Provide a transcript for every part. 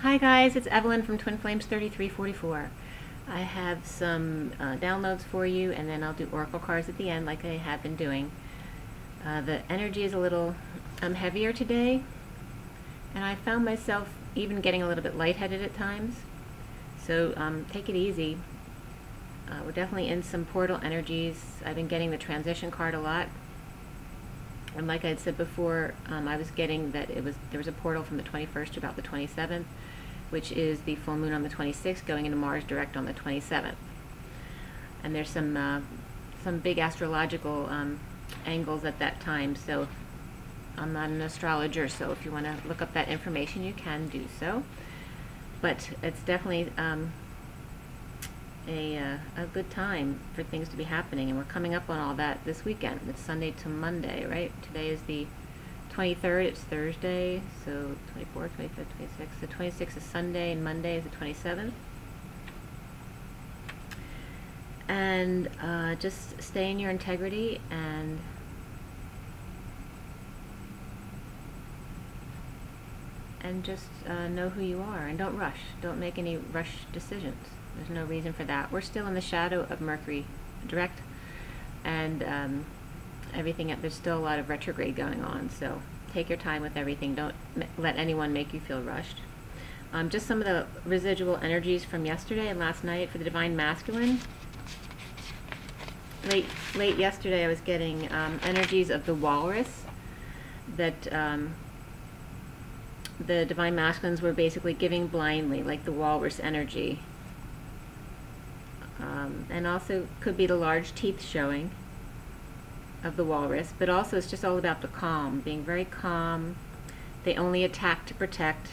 Hi guys, it's Evelyn from Twin Flames 3344. I have some downloads for you, and then I'll do oracle cards at the end like I have been doing. The energy is a little heavier today, and I found myself even getting a little bit lightheaded at times. So take it easy. We're definitely in some portal energies. I've been getting the transition card a lot. And like I had said before, I was getting that there was a portal from the 21st to about the 27th, which is the full moon on the 26th, going into Mars direct on the 27th. And there's some big astrological angles at that time. So I'm not an astrologer, so if you want to look up that information, you can do so. But it's definitely a good time for things to be happening, and we're coming up on all that this weekend. It's Sunday to Monday, right? Today is the 23rd, it's Thursday, so 24th, 25th, 26th. The 26th is Sunday, and Monday is the 27th. And just stay in your integrity and just know who you are, and don't rush. Don't make any rush decisions. There's no reason for that. We're still in the shadow of Mercury direct, and everything. There's still a lot of retrograde going on, so take your time with everything. Don't let anyone make you feel rushed. Just some of the residual energies from yesterday and last night for the Divine Masculine. Late yesterday I was getting energies of the walrus, that the Divine Masculines were basically giving blindly, like the walrus energy. And also could be the large teeth showing of the walrus, but also it's just all about the calm, being very calm. They only attack to protect,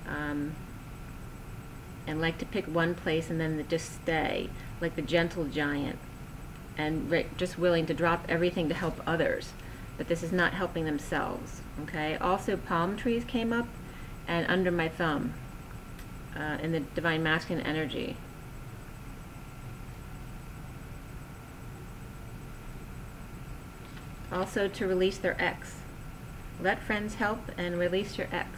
and like to pick one place and then just stay, like the gentle giant, and just willing to drop everything to help others, but this is not helping themselves. Okay. Also palm trees came up and under my thumb in the Divine Masculine energy. Also to release their ex. Let friends help and release your ex.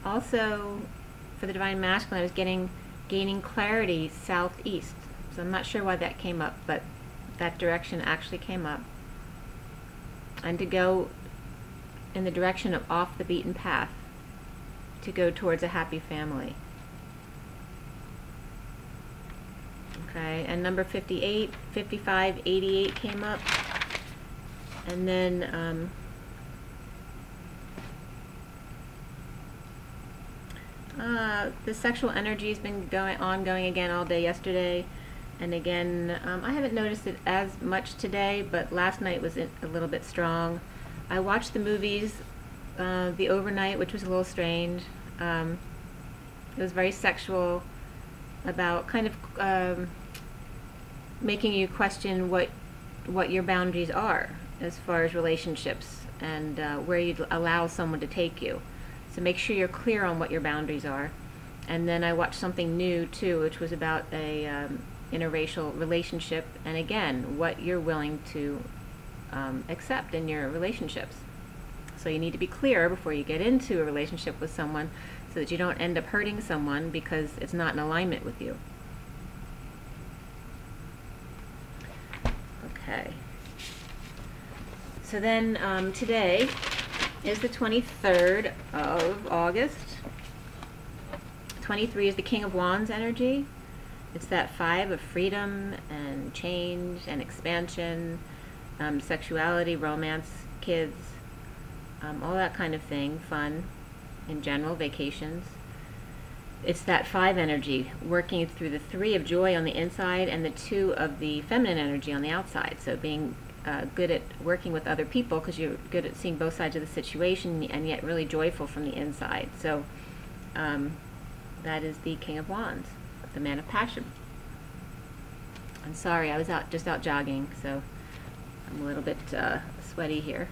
Also, for the Divine Masculine, I was gaining clarity southeast. So I'm not sure why that came up, but that direction actually came up. And to go in the direction of off the beaten path, to go towards a happy family. Okay, and number 58, 55, 88 came up. And then the sexual energy has been ongoing again all day yesterday. And again, I haven't noticed it as much today, but last night was a little bit strong. I watched the movies the overnight, which was a little strange. It was very sexual, about kind of making you question what your boundaries are as far as relationships, and where you'd allow someone to take you. So make sure you're clear on what your boundaries are. And then I watched something new too, which was about a interracial relationship, and again, what you're willing to accept in your relationships. So you need to be clear before you get into a relationship with someone, so that you don't end up hurting someone because it's not in alignment with you. Okay. So then today is the 23rd of August. 23 is the King of Wands energy. It's that 5 of freedom and change and expansion, sexuality, romance, kids, all that kind of thing, fun in general, vacations. It's that 5 energy, working through the 3 of joy on the inside and the 2 of the feminine energy on the outside. So being good at working with other people, because you're good at seeing both sides of the situation, and yet really joyful from the inside. So that is the King of Wands, the man of passion. I'm sorry, I was just out jogging, so I'm a little bit sweaty here.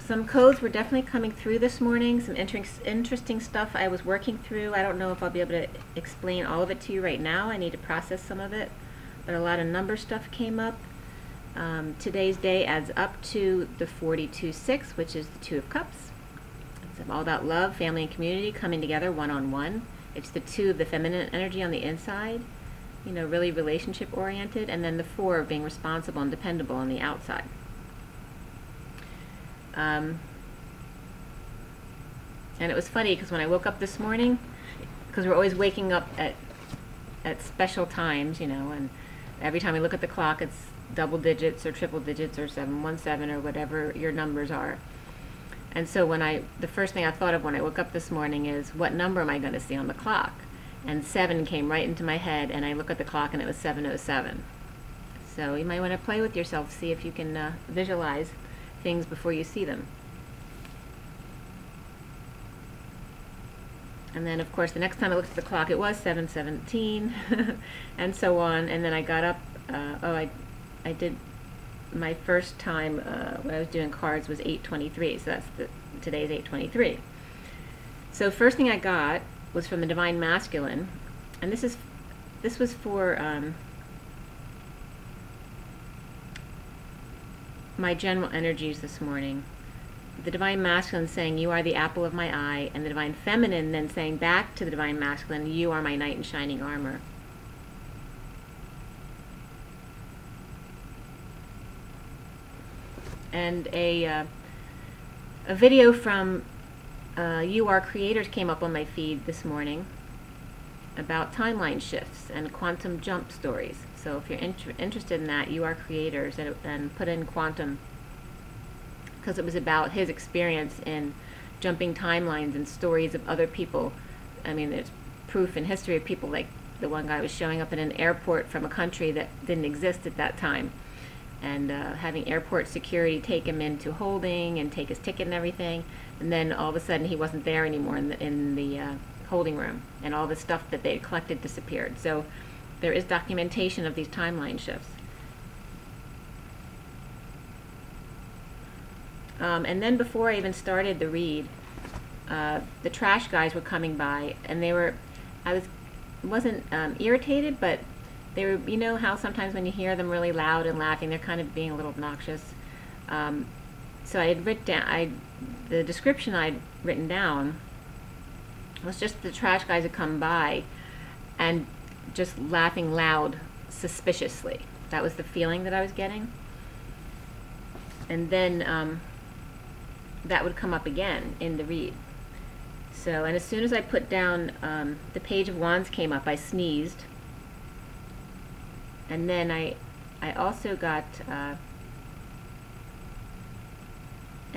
some codes were definitely coming through this morning, some interesting stuff I was working through. I don't know if I'll be able to explain all of it to you right now. I need to process some of it, but a lot of number stuff came up. Today's day adds up to the 42-6, which is the Two of Cups. It's all about love, family, and community coming together one-on-one. It's the 2 of the feminine energy on the inside, you know, really relationship oriented, and then the 4 of being responsible and dependable on the outside. And it was funny because when I woke up this morning, because we're always waking up at special times, you know, and every time we look at the clock it's double digits or triple digits or 717 or whatever your numbers are. And so the first thing I thought of when I woke up this morning is, what number am I going to see on the clock? And 7 came right into my head, and I look at the clock and it was 7:07. So you might want to play with yourself, see if you can visualize things before you see them. And then of course the next time I looked at the clock it was 7:17 and so on. And then I got up, I did my first time when I was doing cards was 8:23, so today's 8:23. So first thing I got was from the Divine Masculine, and this was for my general energies this morning. The Divine Masculine saying, you are the apple of my eye, and the Divine Feminine then saying back to the Divine Masculine, you are my knight in shining armor. And a video from You Are Creators came up on my feed this morning about timeline shifts and quantum jump stories. So if you're interested in that, You Are Creators, and put in quantum, because it was about his experience in jumping timelines and stories of other people. I mean, there's proof in history of people, like the one guy was showing up in an airport from a country that didn't exist at that time, and having airport security take him into holding and take his ticket and everything, and then all of a sudden he wasn't there anymore in the holding room, and all the stuff that they had collected disappeared. So there is documentation of these timeline shifts. And then before I even started the read, the trash guys were coming by, and I wasn't irritated, but they were, you know how sometimes when you hear them really loud and laughing, they're kind of being a little obnoxious. So I had written down, the description I'd written down was just the trash guys had come by and just laughing loud, suspiciously. That was the feeling that I was getting. And then that would come up again in the read. So, and as soon as I put down, the Page of Wands came up, I sneezed. And then I also got an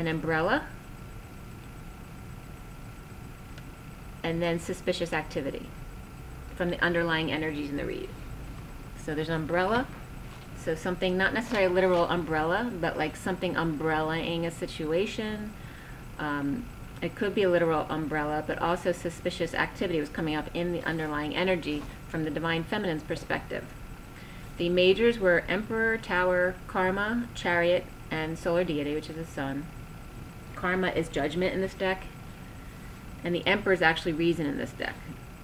umbrella, and then suspicious activity from the underlying energies in the read. So there's an umbrella, so something, not necessarily a literal umbrella, but like something umbrellaing a situation. It could be a literal umbrella, but also suspicious activity was coming up in the underlying energy from the Divine Feminine's perspective. The majors were Emperor, Tower, Karma, Chariot, and Solar Deity, which is the Sun. Karma is Judgment in this deck, and the Emperor is actually Reason in this deck.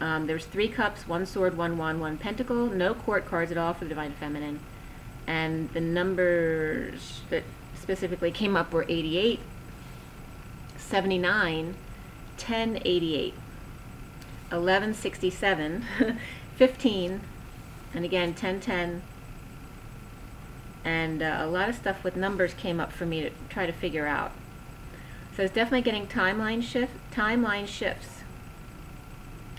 There's 3 cups, 1 sword, 1 wand, 1 pentacle, no court cards at all for the Divine Feminine. And the numbers that specifically came up were 88, 79, 1088, 1167, 15, and again 1010, and a lot of stuff with numbers came up for me to try to figure out. So it's definitely getting timeline shifts.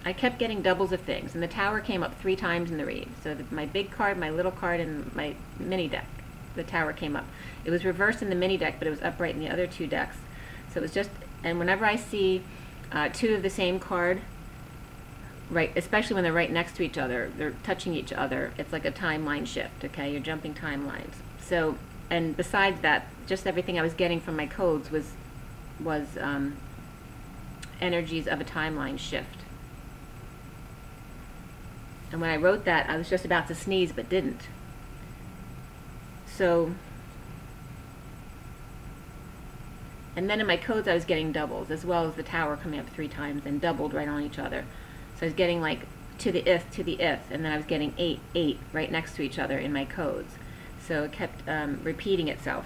I kept getting doubles of things, and the Tower came up 3 times in the read. So my big card, my little card, and my mini deck, the Tower came up. It was reversed in the mini deck, but it was upright in the other 2 decks. So it was just, and whenever I see 2 of the same card, right, especially when they're right next to each other, they're touching each other, it's like a timeline shift, okay? You're jumping timelines. So, and besides that, just everything I was getting from my codes was energies of a timeline shift. And when I wrote that, I was just about to sneeze, but didn't. So And then in my codes I was getting doubles, as well as the tower coming up 3 times and doubled right on each other. So I was getting like to the ith, to the ith, and then I was getting 8, 8 right next to each other in my codes. So it kept repeating itself.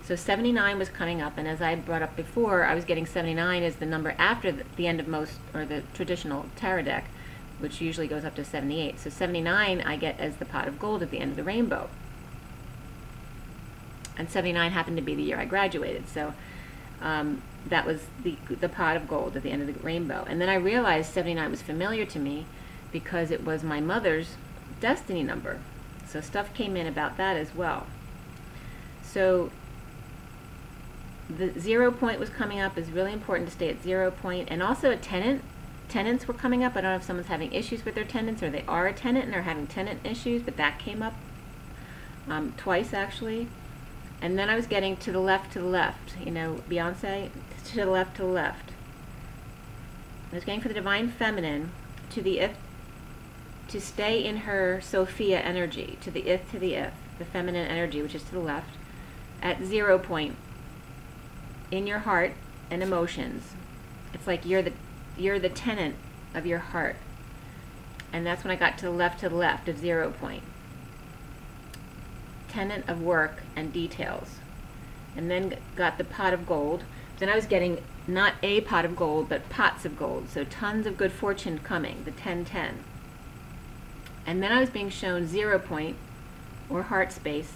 So 79 was coming up, and as I brought up before, I was getting 79 as the number after the end of most, or the traditional tarot deck, which usually goes up to 78. So 79 I get as the pot of gold at the end of the rainbow. And 79 happened to be the year I graduated, so that was the pot of gold at the end of the rainbow. And then I realized 79 was familiar to me because it was my mother's destiny number. So stuff came in about that as well. So the 0 point was coming up. It's really important to stay at 0 point. And also a tenant. Tenants were coming up. I don't know if someone's having issues with their tenants, or they are a tenant and are having tenant issues, but that came up twice actually. And then I was getting to the left, you know, Beyonce, to the left, I was getting for the divine feminine, to the ith, to stay in her Sophia energy, to the ith, the feminine energy, which is to the left, at 0 point in your heart and emotions. It's like you're the tenant of your heart. And that's when I got to the left of 0 point. Tenant of work and details. And then got the pot of gold. Then I was getting not a pot of gold, but pots of gold. So tons of good fortune coming, the 10-10. And then I was being shown 0 point, or heart space,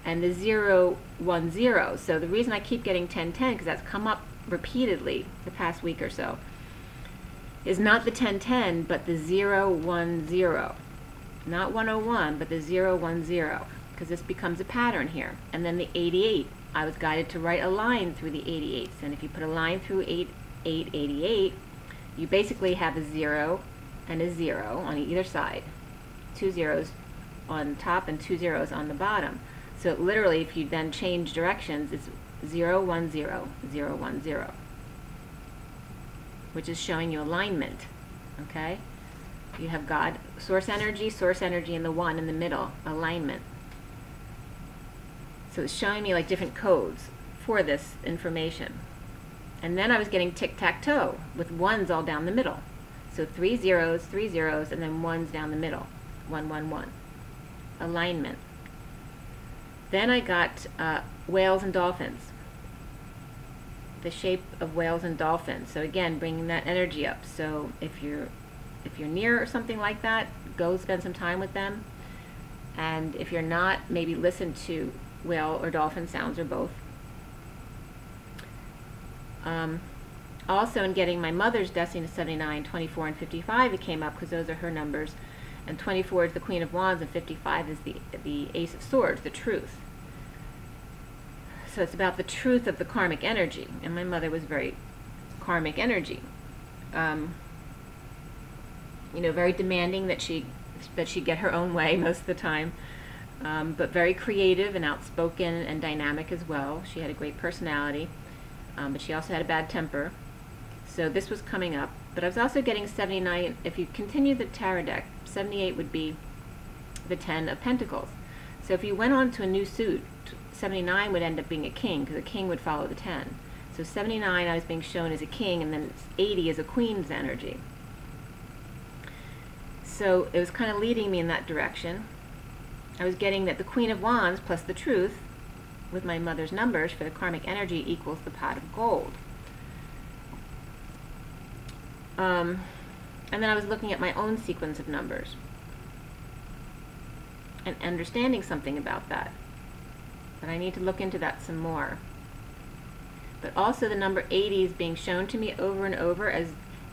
and the 0-1-0. So the reason I keep getting 10-10, because that's come up repeatedly the past week or so, is not the 10-10, but the 0-1-0. Not 101, but the 0-1-0. Because this becomes a pattern here. And then the 88, I was guided to write a line through the 88s. And if you put a line through 88, you basically have a 0 and a 0 on either side. 2 zeros on top and 2 zeros on the bottom. So literally, if you then change directions, it's 0-1-0, 0-1-0, which is showing you alignment. Okay? You have God, source energy, and the 1 in the middle, alignment. So it's showing me like different codes for this information. And then I was getting tic-tac-toe with 1s all down the middle. So 3 zeros, and then 1s down the middle. 1-1-1. Alignment. Then I got whales and dolphins. The shape of whales and dolphins. So again, bringing that energy up. So if you're near or something like that, go spend some time with them. And if you're not, maybe listen to whale or dolphin sounds, or both. Also in getting my mother's destiny to 79, 24, and 55, it came up because those are her numbers. And 24 is the Queen of Wands, and 55 is the Ace of Swords, the truth. So it's about the truth of the karmic energy. And my mother was very karmic energy. You know, very demanding that she get her own way most of the time. But very creative and outspoken and dynamic as well. She had a great personality, but she also had a bad temper. So this was coming up. But I was also getting 79. If you continue the tarot deck, 78 would be the 10 of Pentacles. So if you went on to a new suit, 79 would end up being a king, because a king would follow the 10. So 79 I was being shown as a king, and then 80 is a queen's energy. So it was kind of leading me in that direction. I was getting that the Queen of Wands plus the truth with my mother's numbers for the karmic energy equals the pot of gold. And then I was looking at my own sequence of numbers and understanding something about that. But I need to look into that some more. But also the number 80 is being shown to me over and over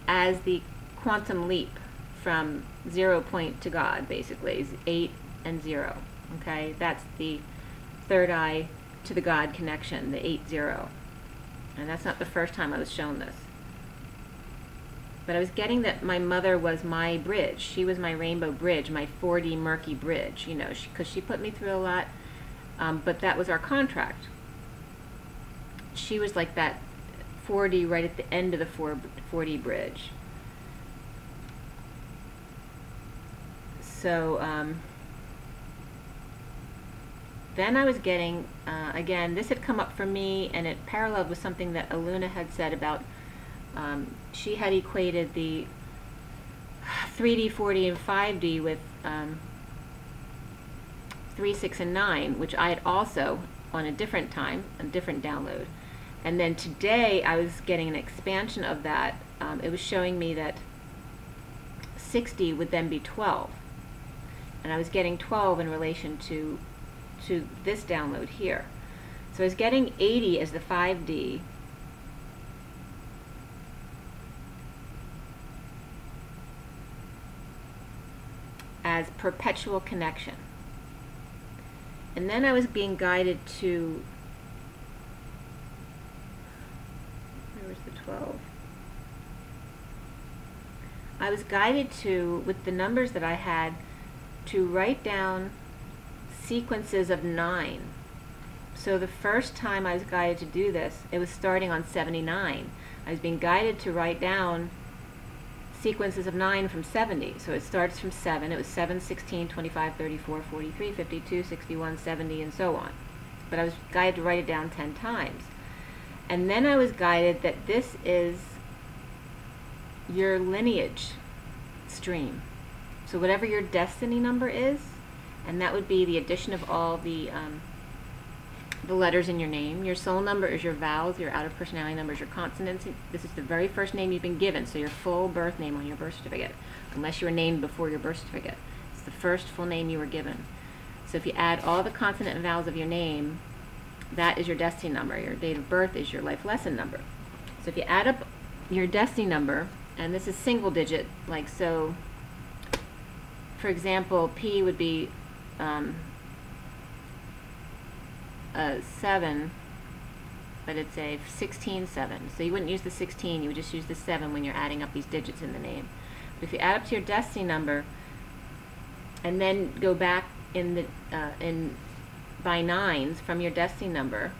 as the quantum leap from 0 point to God, basically, is 8 and 0. Okay, that's the third eye to the God connection, the 8-0. And that's not the first time I was shown this. But I was getting that my mother was my bridge. She was my rainbow bridge, my 4D murky bridge, you know, because she put me through a lot. But that was our contract. She was like that 4D right at the end of the 4D bridge. So, Then I was getting, again, this had come up for me, and it paralleled with something that Aluna had said about, she had equated the 3D, 4D, and 5D with 3, 6, and 9, which I had also, on a different time, a different download. And then today I was getting an expansion of that. It was showing me that 60 would then be 12. And I was getting 12 in relation to this download here. So I was getting 80 as the 5D, as perpetual connection. And then I was being guided to, where was the 12? I was guided to, with the numbers that I had, to write down sequences of 9. So the first time I was guided to do this, it was starting on 79. I was being guided to write down sequences of 9 from 70. So it starts from 7. It was 7, 16, 25, 34, 43, 52, 61, 70, and so on. But I was guided to write it down 10 times. And then I was guided that this is your lineage stream. So whatever your destiny number is, and that would be the addition of all the letters in your name. Your soul number is your vowels, your outer personality number is your consonants. This is the very first name you've been given, so your full birth name on your birth certificate, unless you were named before your birth certificate. It's the first full name you were given. So if you add all the consonant and vowels of your name, that is your destiny number. Your date of birth is your life lesson number. So if you add up your destiny number, and this is single digit, like so, for example, P would be 7, but it's a 16, 7. So you wouldn't use the 16, you would just use the 7 when you're adding up these digits in the name. But if you add up to your destiny number, and then go back in the by 9s from your destiny number,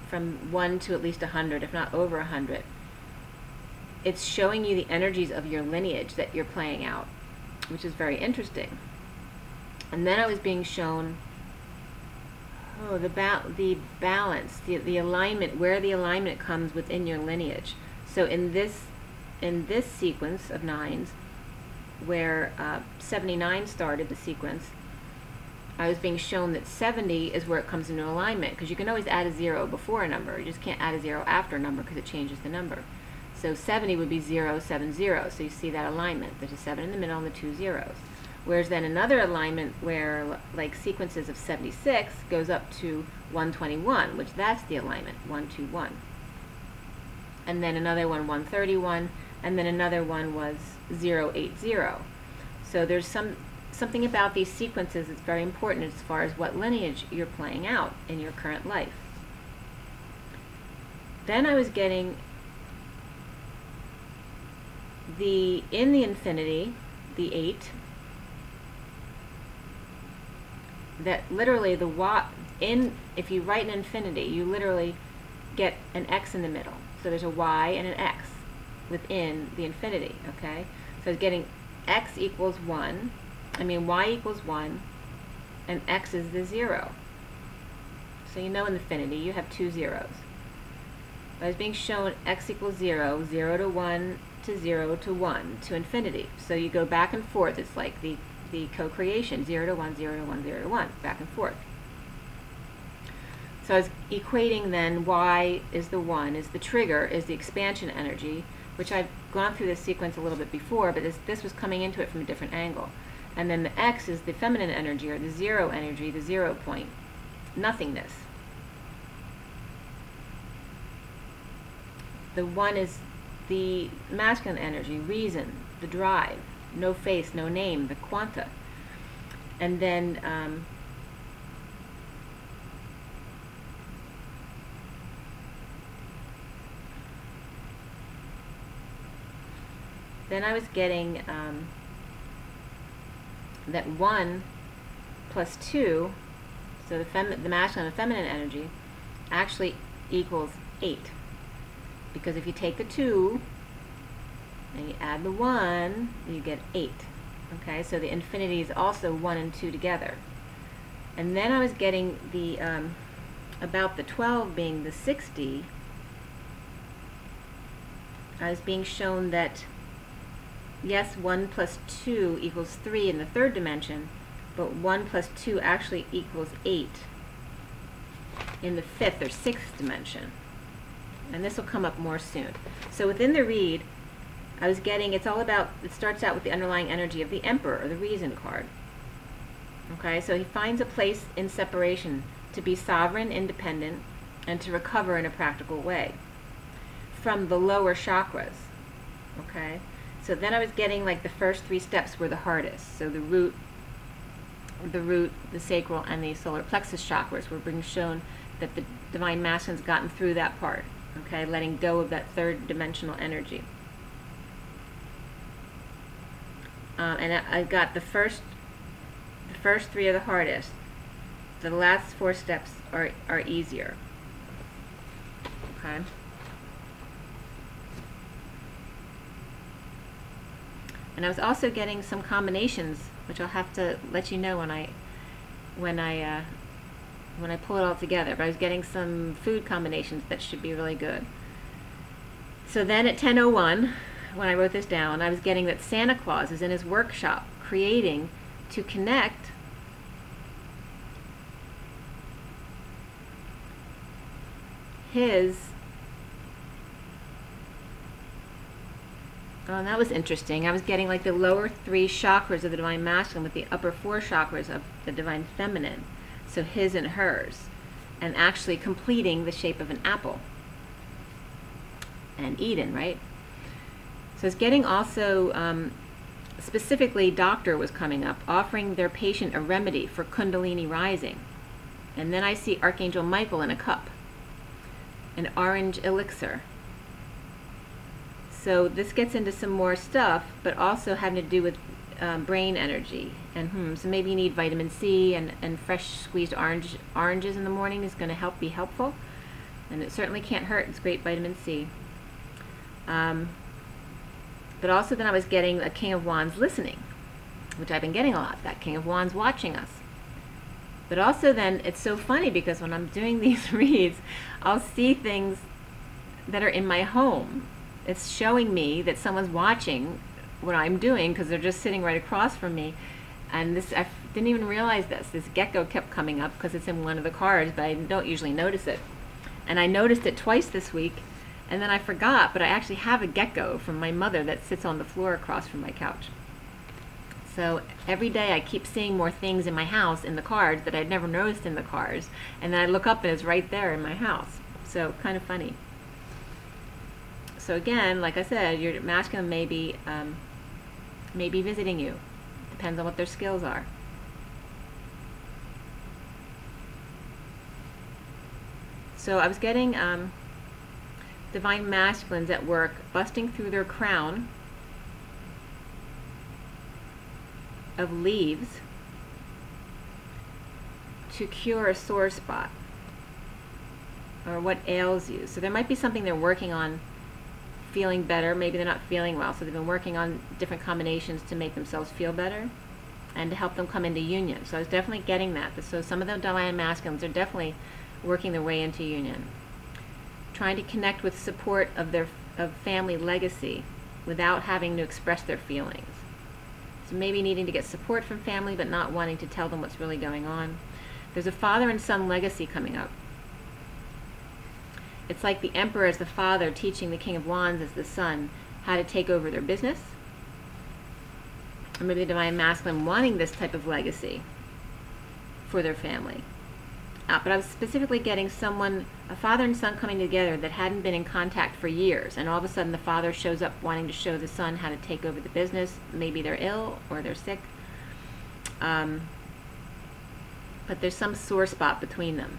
from 1 to at least 100, if not over 100, it's showing you the energies of your lineage that you're playing out, which is very interesting. And then I was being shown the balance, the alignment, where the alignment comes within your lineage. So in this sequence of 9s, where 79 started the sequence, I was being shown that 70 is where it comes into alignment, because you can always add a 0 before a number. You just can't add a 0 after a number because it changes the number. So 70 would be 0, 7, 0. So you see that alignment. There's a 7 in the middle and the 2 zeros. Whereas then another alignment where, like, sequences of 76 goes up to 121, which that's the alignment, 1, 2, 1. And then another one, 131, and then another one was 0, 8, 0. So there's something about these sequences that's very important as far as what lineage you're playing out in your current life. Then I was getting in the infinity, the 8, that literally if you write an infinity, you literally get an X in the middle. So there's a Y and an X within the infinity, okay? So I was getting X equals 1, Y equals 1, and X is the 0. So you know in infinity you have 2 zeros. I was being shown X equals 0, 0 to 1 to 0 to 1 to infinity. So you go back and forth. It's like the co-creation, 0 to 1, 0 to 1, 0 to 1, back and forth. So I was equating then Y is the 1, is the trigger, is the expansion energy, which I've gone through this sequence a little bit before, but this was coming into it from a different angle. And then the X is the feminine energy, or the 0 energy, the 0 point, nothingness. The 1 is the masculine energy, reason, the drive, no face, no name, the quanta. And then I was getting that 1 plus 2, so the masculine and feminine energy, actually equals 8. Because if you take the 2 and you add the 1, you get 8. Okay, so the infinity is also 1 and 2 together. And then I was getting the about the 12 being the 60. I was being shown that yes, 1 plus 2 equals 3 in the third dimension, but 1 plus 2 actually equals 8 in the fifth or sixth dimension. And this will come up more soon. So within the read, I was getting, it's all about, it starts out with the underlying energy of the Emperor, or the Reason card. Okay, so he finds a place in separation to be sovereign, independent, and to recover in a practical way from the lower chakras. Okay, so then I was getting like the first 3 steps were the hardest. So the root, the sacral, and the solar plexus chakras were being shown that the Divine Masculine's gotten through that part. Okay, letting go of that third dimensional energy. And I got the first 3 are the hardest. The last 4 steps are easier. Okay. And I was also getting some combinations, which I'll have to let you know when I pull it all together. But I was getting some food combinations that should be really good. So then at 10:01, when I wrote this down, I was getting that Santa Claus is in his workshop creating to connect his, oh, and that was interesting. I was getting like the lower 3 chakras of the Divine Masculine with the upper 4 chakras of the Divine Feminine. So his and hers, and actually completing the shape of an apple. And Eden, right? So it's getting also, specifically doctor was coming up, offering their patient a remedy for Kundalini rising. And then I see Archangel Michael in a cup, an orange elixir. So this gets into some more stuff, but also having to do with brain energy. And so maybe you need vitamin C, and fresh squeezed oranges in the morning is going to be helpful. And it certainly can't hurt. It's great vitamin C. But also then I was getting a King of Wands listening, which I've been getting a lot, that King of Wands watching us. But also then, it's so funny because when I'm doing these reads, I'll see things that are in my home. It's showing me that someone's watching what I'm doing because they're just sitting right across from me. And this, I didn't even realize this gecko kept coming up because it's in one of the cards, but I don't usually notice it. And I noticed it twice this week, and then I forgot, but I actually have a gecko from my mother that sits on the floor across from my couch. So every day I keep seeing more things in my house in the cards that I'd never noticed in the cards, and then I look up and it's right there in my house. So kind of funny. So again, like I said, your masculine may be visiting you. Depends on what their skills are. So I was getting Divine Masculines at work busting through their crown of leaves to cure a sore spot or what ails you. So there might be something they're working on, feeling better. Maybe they're not feeling well, so they've been working on different combinations to make themselves feel better and to help them come into union. So I was definitely getting that. So some of the Divine Masculines are definitely working their way into union, trying to connect with support of their family legacy without having to express their feelings. So maybe needing to get support from family but not wanting to tell them what's really going on. There's a father and son legacy coming up. It's like the Emperor as the father teaching the King of Wands as the son how to take over their business. Or maybe the Divine Masculine wanting this type of legacy for their family. But I was specifically getting someone, a father and son coming together that hadn't been in contact for years, and all of a sudden the father shows up wanting to show the son how to take over the business. Maybe they're ill or they're sick. But there's some sore spot between them.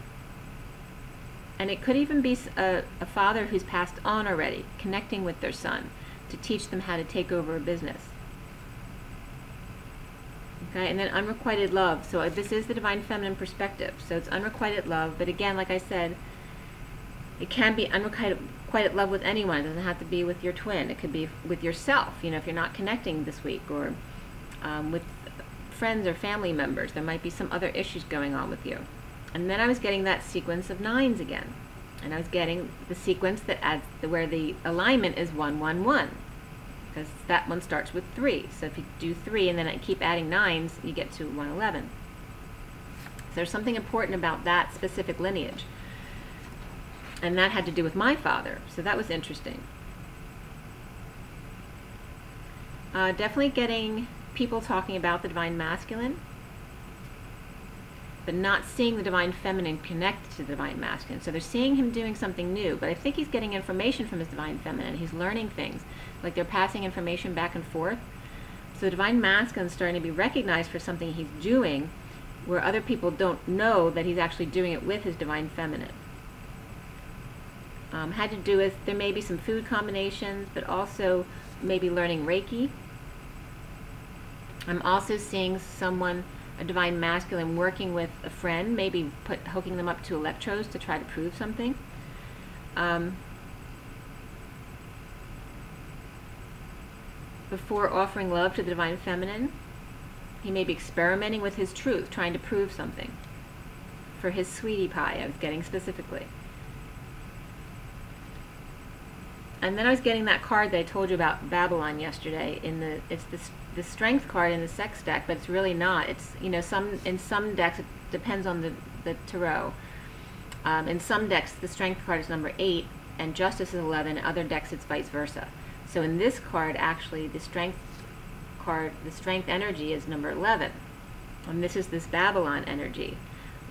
And it could even be a father who's passed on already, connecting with their son to teach them how to take over a business. Okay, and then unrequited love. So this is the Divine Feminine perspective. So it's unrequited love, but again, like I said, it can be unrequited love with anyone. It doesn't have to be with your twin. It could be with yourself, you know, if you're not connecting this week, or with friends or family members. There might be some other issues going on with you. And then I was getting that sequence of 9s again. And I was getting the sequence that adds, where the alignment is 1, 1, 1. Because that one starts with 3. So if you do 3 and then I keep adding 9s, you get to 111. So there's something important about that specific lineage. And that had to do with my father. So that was interesting. Definitely getting people talking about the Divine Masculine, but not seeing the Divine Feminine connected to the Divine Masculine. So they're seeing him doing something new, but I think he's getting information from his Divine Feminine. He's learning things, like they're passing information back and forth. So the Divine Masculine is starting to be recognized for something he's doing, where other people don't know that he's actually doing it with his Divine Feminine. Had to do with, there may be some food combinations, but also maybe learning Reiki. I'm also seeing someone, a Divine Masculine, working with a friend, maybe hooking them up to electrodes to try to prove something. Before offering love to the Divine Feminine, he may be experimenting with his truth, trying to prove something. For his sweetie pie, I was getting specifically. And then I was getting that card that I told you about, Babylon, yesterday. It's the strength card in the sex deck, but it's really not. It's, you know, in some decks it depends on the tarot. In some decks the strength card is number 8 and justice is 11. In other decks it's vice versa. So in this card, actually, the strength card, the strength energy is number 11, and this is this Babylon energy,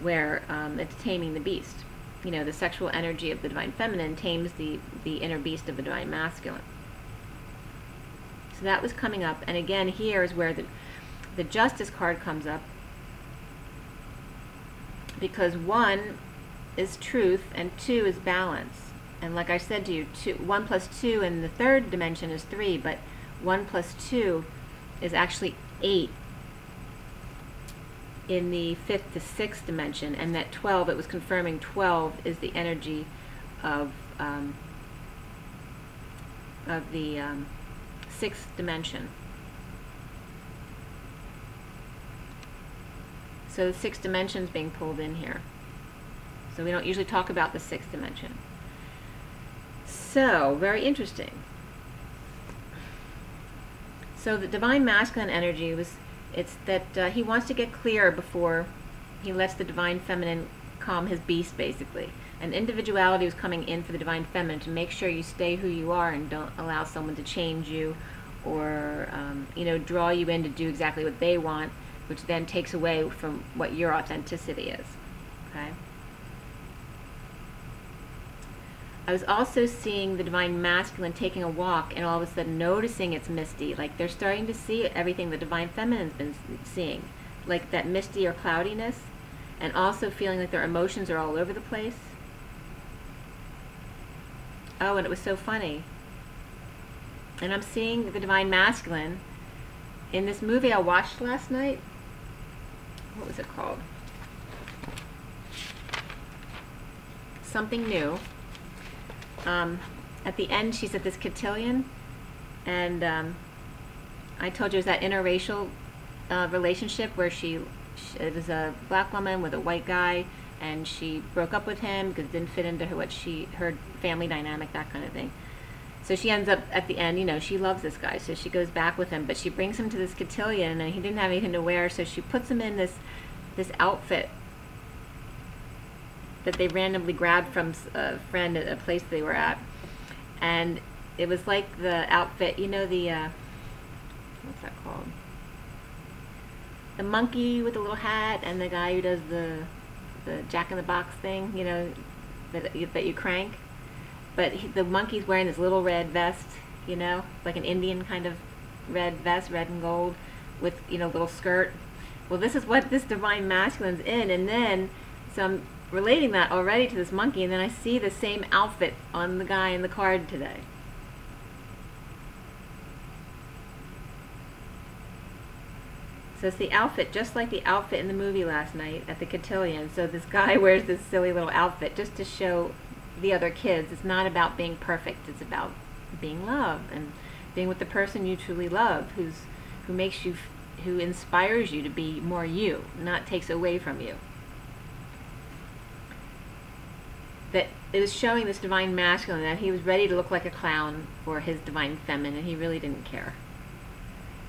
where it's taming the beast. You know, the sexual energy of the Divine Feminine tames the inner beast of the Divine Masculine. So that was coming up, and again, here is where the Justice card comes up, because 1 is truth and 2 is balance. And like I said to you, 1 plus 2 in the 3rd dimension is 3, but 1 plus 2 is actually 8 in the 5th to 6th dimension, and that 12, it was confirming 12 is the energy of the 6th dimension. So the 6th dimension is being pulled in here. So we don't usually talk about the 6th dimension. So, very interesting. So the Divine Masculine energy was, it's that he wants to get clear before he lets the Divine Feminine calm his beast, basically. And individuality was coming in for the Divine Feminine to make sure you stay who you are and don't allow someone to change you or you know, draw you in to do exactly what they want, which then takes away from what your authenticity is. Okay? I was also seeing the Divine Masculine taking a walk and all of a sudden noticing it's misty. Like they're starting to see everything the Divine Feminine's been seeing. Like that misty or cloudiness, and also feeling like their emotions are all over the place. Oh, and it was so funny. And I'm seeing the Divine Masculine in this movie I watched last night. What was it called? Something New. At the end, she's at this cotillion, and I told you it was that interracial relationship where it was a black woman with a white guy, and she broke up with him because it didn't fit into her family dynamic, that kind of thing. So she ends up at the end, you know, she loves this guy, so she goes back with him, but she brings him to this cotillion, and he didn't have anything to wear, so she puts him in this outfit that they randomly grabbed from a friend at a place they were at, and it was like the outfit, you know, the what's that called? The monkey with the little hat, and the guy who does the Jack in the Box thing, you know, that you crank. But the monkey's wearing this little red vest, you know, like an Indian kind of red vest, red and gold, with, you know, little skirt. Well, this is what this Divine Masculine's in, and then some. Relating that already to this monkey, and then I see the same outfit on the guy in the card today. So it's the outfit, just like the outfit in the movie last night at the cotillion. So this guy wears this silly little outfit just to show the other kids it's not about being perfect, it's about being loved and being with the person you truly love, who makes you who inspires you to be more you, not takes away from you. That it was showing this divine masculine that he was ready to look like a clown for his divine feminine, and he really didn't care.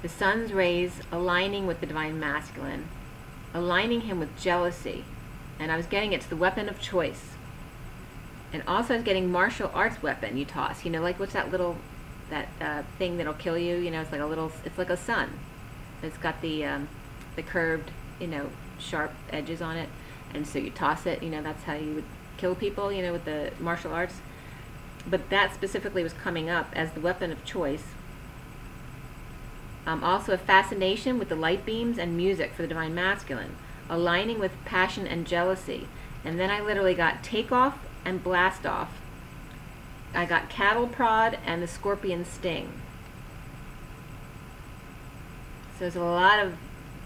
The sun's rays aligning with the divine masculine, aligning him with jealousy, and I was getting it's the weapon of choice. And also I was getting martial arts weapon you toss, you know, like what's that little, that thing that'll kill you, you know, it's like a little, it's like a sun. It's got the curved, you know, sharp edges on it, and so you toss it, you know, that's how you would kill people, you know, with the martial arts. But that specifically was coming up as the weapon of choice. Also a fascination with the light beams and music for the divine masculine, aligning with passion and jealousy. And then I literally got take off and blast off. I got cattle prod and the scorpion sting. So there's a lot of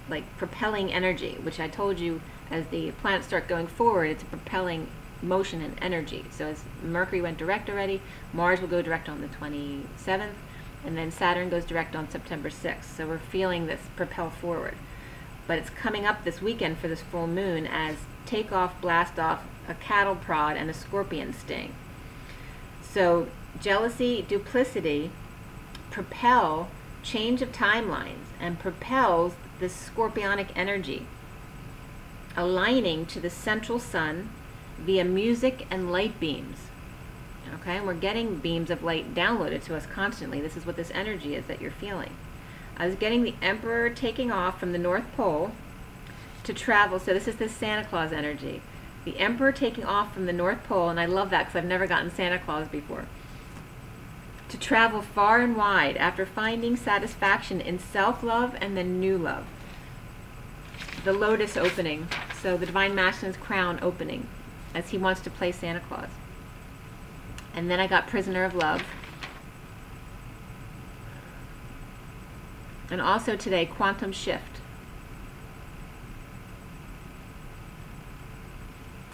like propelling energy, which I told you as the planets start going forward, it's a propelling motion and energy. So as Mercury went direct already, Mars will go direct on the 27th, and then Saturn goes direct on September 6th. So we're feeling this propel forward. But it's coming up this weekend for this full moon as take off, blast off, a cattle prod, and a scorpion sting. So jealousy, duplicity propel change of timelines and propels this scorpionic energy, aligning to the central sun via music and light beams. Okay, and we're getting beams of light downloaded to us constantly. This is what this energy is that you're feeling. I was getting the Emperor taking off from the North Pole to travel. So this is the Santa Claus energy. The Emperor taking off from the North Pole, and I love that because I've never gotten Santa Claus before. To travel far and wide after finding satisfaction in self-love and then new love. The lotus opening, so the divine masculine's crown opening as he wants to play Santa Claus. And then I got prisoner of love. And also today, quantum shift.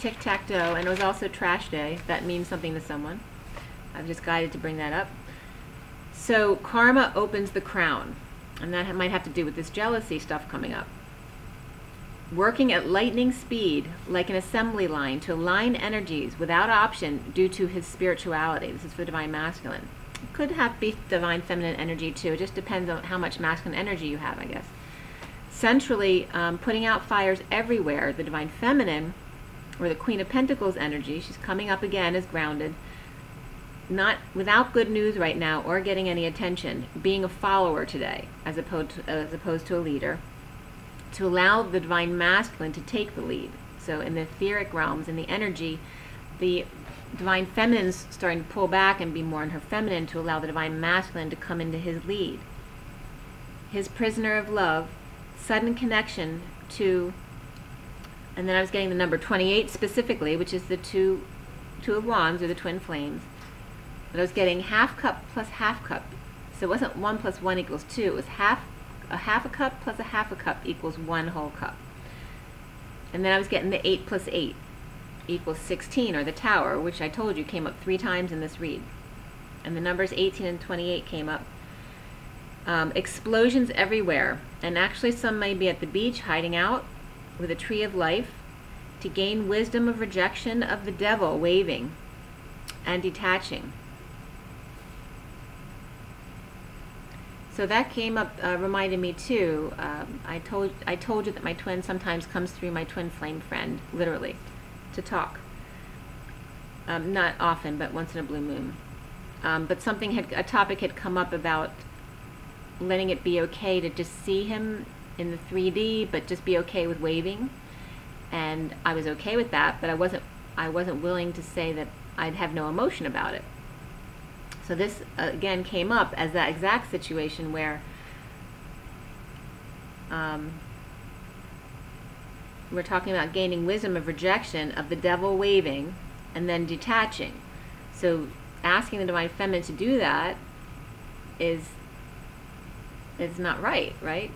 Tic-tac-toe, and it was also trash day. That means something to someone. I've just guided to bring that up. So karma opens the crown, and that might have to do with this jealousy stuff coming up. Working at lightning speed, like an assembly line, to align energies without option due to his spirituality. This is for divine masculine. It could have be divine feminine energy too. It just depends on how much masculine energy you have, I guess. Centrally, putting out fires everywhere. The divine feminine, or the Queen of Pentacles energy, she's coming up again as grounded. Not without good news right now or getting any attention. Being a follower today, as opposed to a leader. To allow the divine masculine to take the lead. So in the etheric realms, in the energy, the divine feminine's starting to pull back and be more in her feminine to allow the divine masculine to come into his lead. His prisoner of love, sudden connection to, and then I was getting the number 28 specifically, which is the two of wands, or the twin flames. But I was getting half cup plus half cup. So it wasn't 1 + 1 = 2. It was a half a cup plus a half a cup equals 1 whole cup. And then I was getting the 8 + 8 = 16, or the tower, which I told you came up 3 times in this read. And the numbers 18 and 28 came up. Explosions everywhere, and actually some may be at the beach hiding out with a tree of life to gain wisdom of rejection of the devil waving and detaching. So that came up, reminded me too. I told you that my twin sometimes comes through my twin flame friend, literally, to talk. Not often, but once in a blue moon. But a topic had come up about letting it be okay to just see him in the 3D, but just be okay with waving. And I was okay with that, but I wasn't willing to say that I'd have no emotion about it. So this, again, came up as that exact situation where we're talking about gaining wisdom of rejection of the devil waving and then detaching. So asking the divine feminine to do that is not right, right?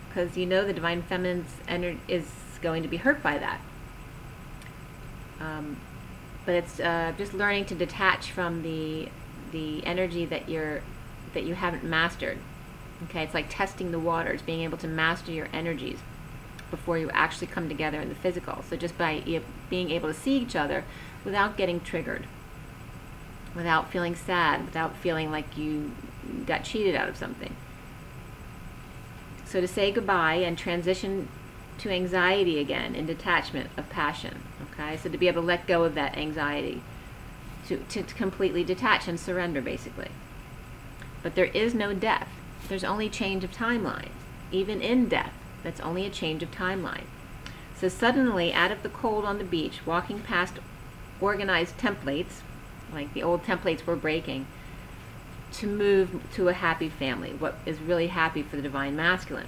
Because you know the divine feminine's energy is going to be hurt by that. But it's just learning to detach from the energy that you haven't mastered. Okay, it's like testing the waters, being able to master your energies before you actually come together in the physical. So just by being able to see each other without getting triggered, without feeling sad, without feeling like you got cheated out of something. So to say goodbye and transition to anxiety again in detachment of passion. Okay, so to be able to let go of that anxiety, to completely detach and surrender, basically. But there is no death. There's only change of timelines. Even in death, that's only a change of timeline. So suddenly, out of the cold on the beach, walking past organized templates, like the old templates were breaking, to move to a happy family, what is really happy for the Divine Masculine.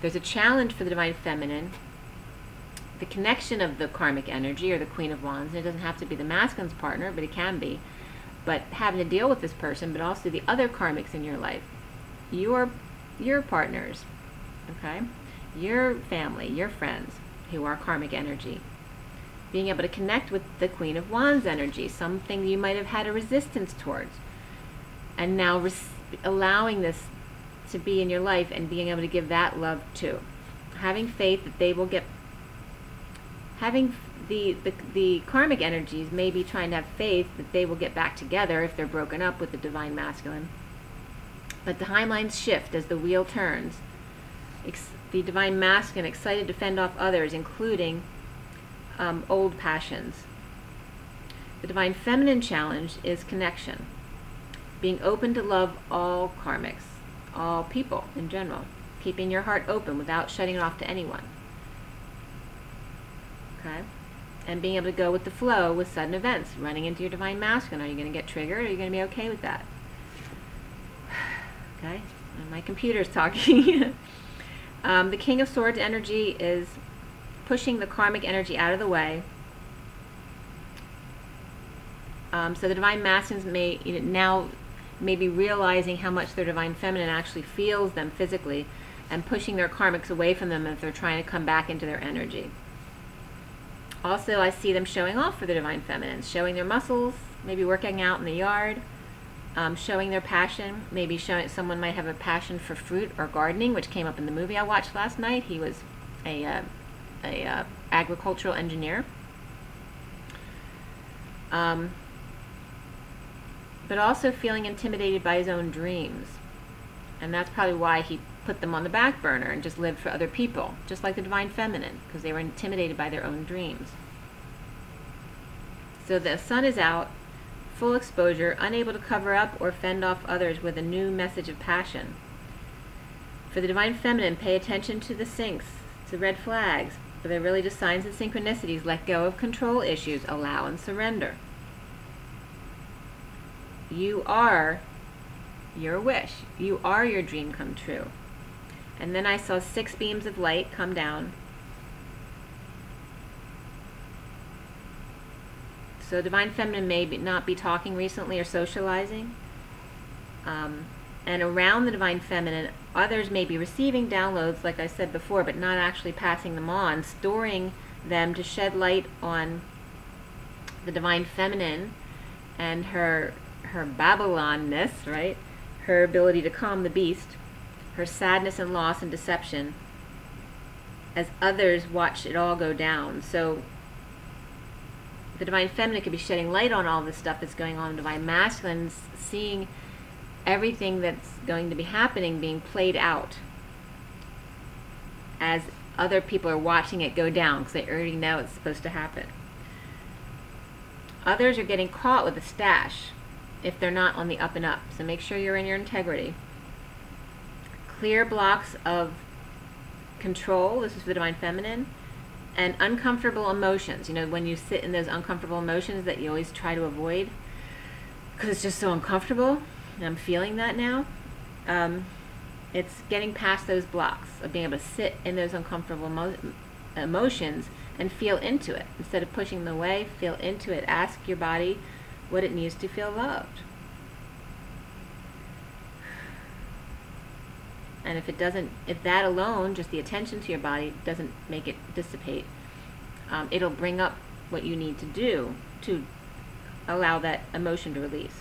There's a challenge for the Divine Feminine, the connection of the karmic energy, or the Queen of Wands, and it doesn't have to be the masculine's partner, but it can be. But having to deal with this person, but also the other karmics in your life, your partners, okay, your family, your friends who are karmic energy. Being able to connect with the Queen of Wands energy, something you might have had a resistance towards, and now allowing this to be in your life and being able to give that love too. Having faith that they will get, having the karmic energies may be trying to have faith that they will get back together if they're broken up with the Divine Masculine. But the timelines shift as the wheel turns. The Divine Masculine excited to fend off others, including old passions. The Divine Feminine challenge is connection. Being open to love all karmics, all people in general. Keeping your heart open without shutting it off to anyone. Okay? And being able to go with the flow with sudden events. Running into your Divine Masculine. Are you going to get triggered, or are you going to be okay with that? Okay? And my computer's talking. The King of Swords energy is pushing the karmic energy out of the way. So the Divine Masculines may now be realizing how much their Divine Feminine actually feels them physically, and pushing their karmics away from them if they're trying to come back into their energy. Also, I see them showing off for the Divine Feminines, showing their muscles, maybe working out in the yard, showing their passion. Maybe someone might have a passion for fruit or gardening, which came up in the movie I watched last night. He was a agricultural engineer. But also feeling intimidated by his own dreams. And that's probably why he put them on the back burner and just lived for other people, just like the Divine Feminine, because they were intimidated by their own dreams. So the sun is out, full exposure, unable to cover up or fend off others with a new message of passion. For the Divine Feminine, pay attention to the syncs, to red flags, but they're really just signs and synchronicities. Let go of control issues, allow and surrender. You are your wish. You are your dream come true. And then I saw 6 beams of light come down. So Divine Feminine may not be talking recently or socializing. And around the Divine Feminine, others may be receiving downloads, like I said before, but not actually passing them on, storing them to shed light on the Divine Feminine and her Babylon-ness, right? Her ability to calm the beast, her sadness and loss and deception, as others watch it all go down. So the Divine Feminine could be shedding light on all this stuff that's going on. The Divine Masculine seeing everything that's going to be happening being played out as other people are watching it go down, because they already know it's supposed to happen. Others are getting caught with a stash if they're not on the up and up. So make sure you're in your integrity. Clear blocks of control, this is for the Divine Feminine, and uncomfortable emotions. You know, when you sit in those uncomfortable emotions that you always try to avoid because it's just so uncomfortable, and I'm feeling that now. It's getting past those blocks of being able to sit in those uncomfortable emotions and feel into it. Instead of pushing them away, feel into it. Ask your body what it needs to feel loved. And if it doesn't, if that alone, just the attention to your body, doesn't make it dissipate, it'll bring up what you need to do to allow that emotion to release.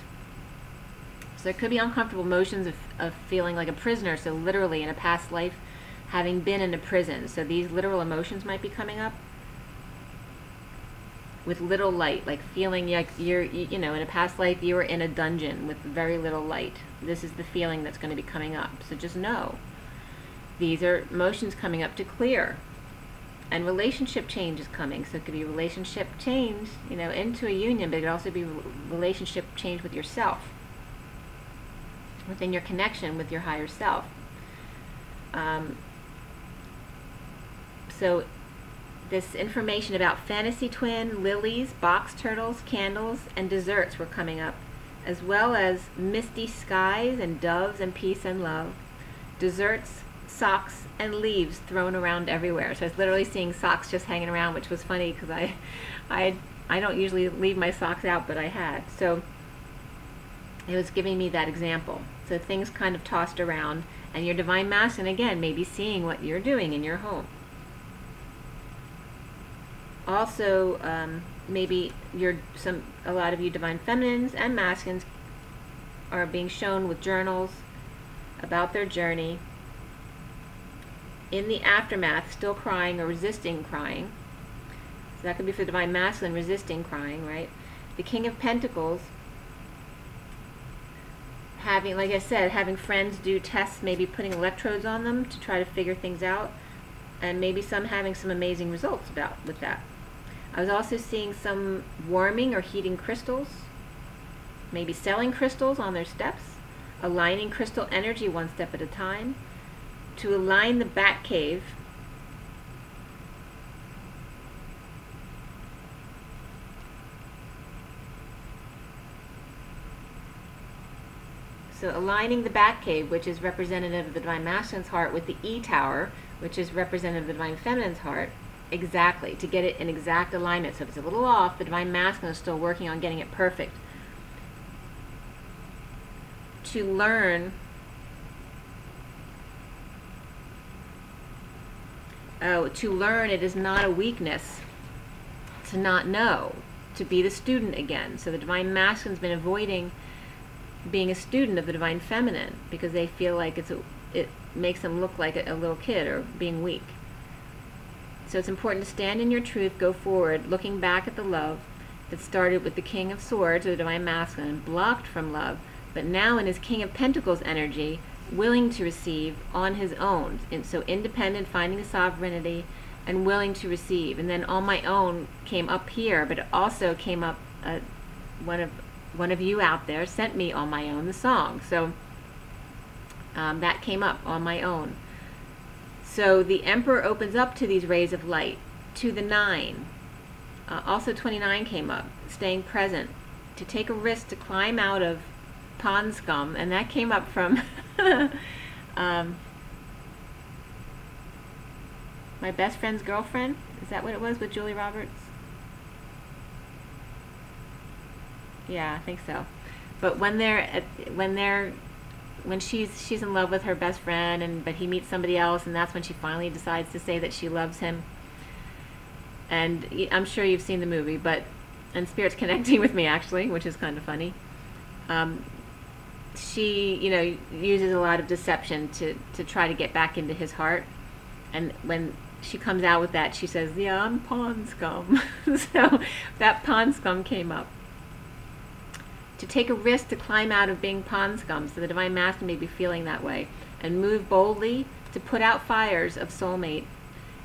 So there could be uncomfortable emotions of feeling like a prisoner, so literally in a past life having been in a prison. So these literal emotions might be coming up with little light, like feeling like you know, in a past life you were in a dungeon with very little light. This is the feeling that's going to be coming up. So just know these are emotions coming up to clear. And relationship change is coming. So it could be relationship change, you know, into a union, but it could also be relationship change with yourself, within your connection with your higher self. So this information about fantasy twin, lilies, box turtles, candles, and desserts were coming up, as well as misty skies and doves and peace and love, desserts, socks, and leaves thrown around everywhere. So I was literally seeing socks just hanging around, which was funny because I don't usually leave my socks out, but I had. So it was giving me that example. So things kind of tossed around, and your divine masculine again may be seeing what you're doing in your home. Also, maybe a lot of you divine feminines and masculines are being shown with journals about their journey. In the aftermath, still crying or resisting crying. So that could be for divine masculine, resisting crying, right? The King of Pentacles, having, like I said, having friends do tests, maybe putting electrodes on them to try to figure things out, and maybe some having some amazing results with that. I was also seeing some warming or heating crystals, maybe selling crystals on their steps, aligning crystal energy one step at a time, to align the back cave. So aligning the back cave, which is representative of the divine masculine's heart, with the E tower, which is representative of the divine feminine's heart, exactly, to get it in exact alignment. So if it's a little off, the divine masculine is still working on getting it perfect. To learn it is not a weakness to not know, to be the student again. So the divine masculine's been avoiding being a student of the divine feminine because they feel like it makes them look like a little kid or being weak. So it's important to stand in your truth, go forward, looking back at the love that started with the King of Swords, or the divine masculine, blocked from love, but now in his King of Pentacles energy, willing to receive on his own. And so independent, finding the sovereignty, and willing to receive. And then on my own came up here, but it also came up, one of you out there sent me on my own the song. So that came up on my own. So the Emperor opens up to these rays of light, to the 9. Also 29 came up, staying present, to take a risk to climb out of pond scum, and that came up from My Best Friend's Girlfriend. Is that what it was with Julie Roberts? Yeah, I think so. But when she's in love with her best friend, but he meets somebody else, and that's when she finally decides to say that she loves him. And I'm sure you've seen the movie, and Spirit's connecting with me actually, which is kind of funny. She, uses a lot of deception to try to get back into his heart. And when she comes out with that, she says, "Yeah, I'm pond scum." So that pond scum came up. To take a risk to climb out of being pond scum, so the divine masculine may be feeling that way, and move boldly to put out fires of soulmate,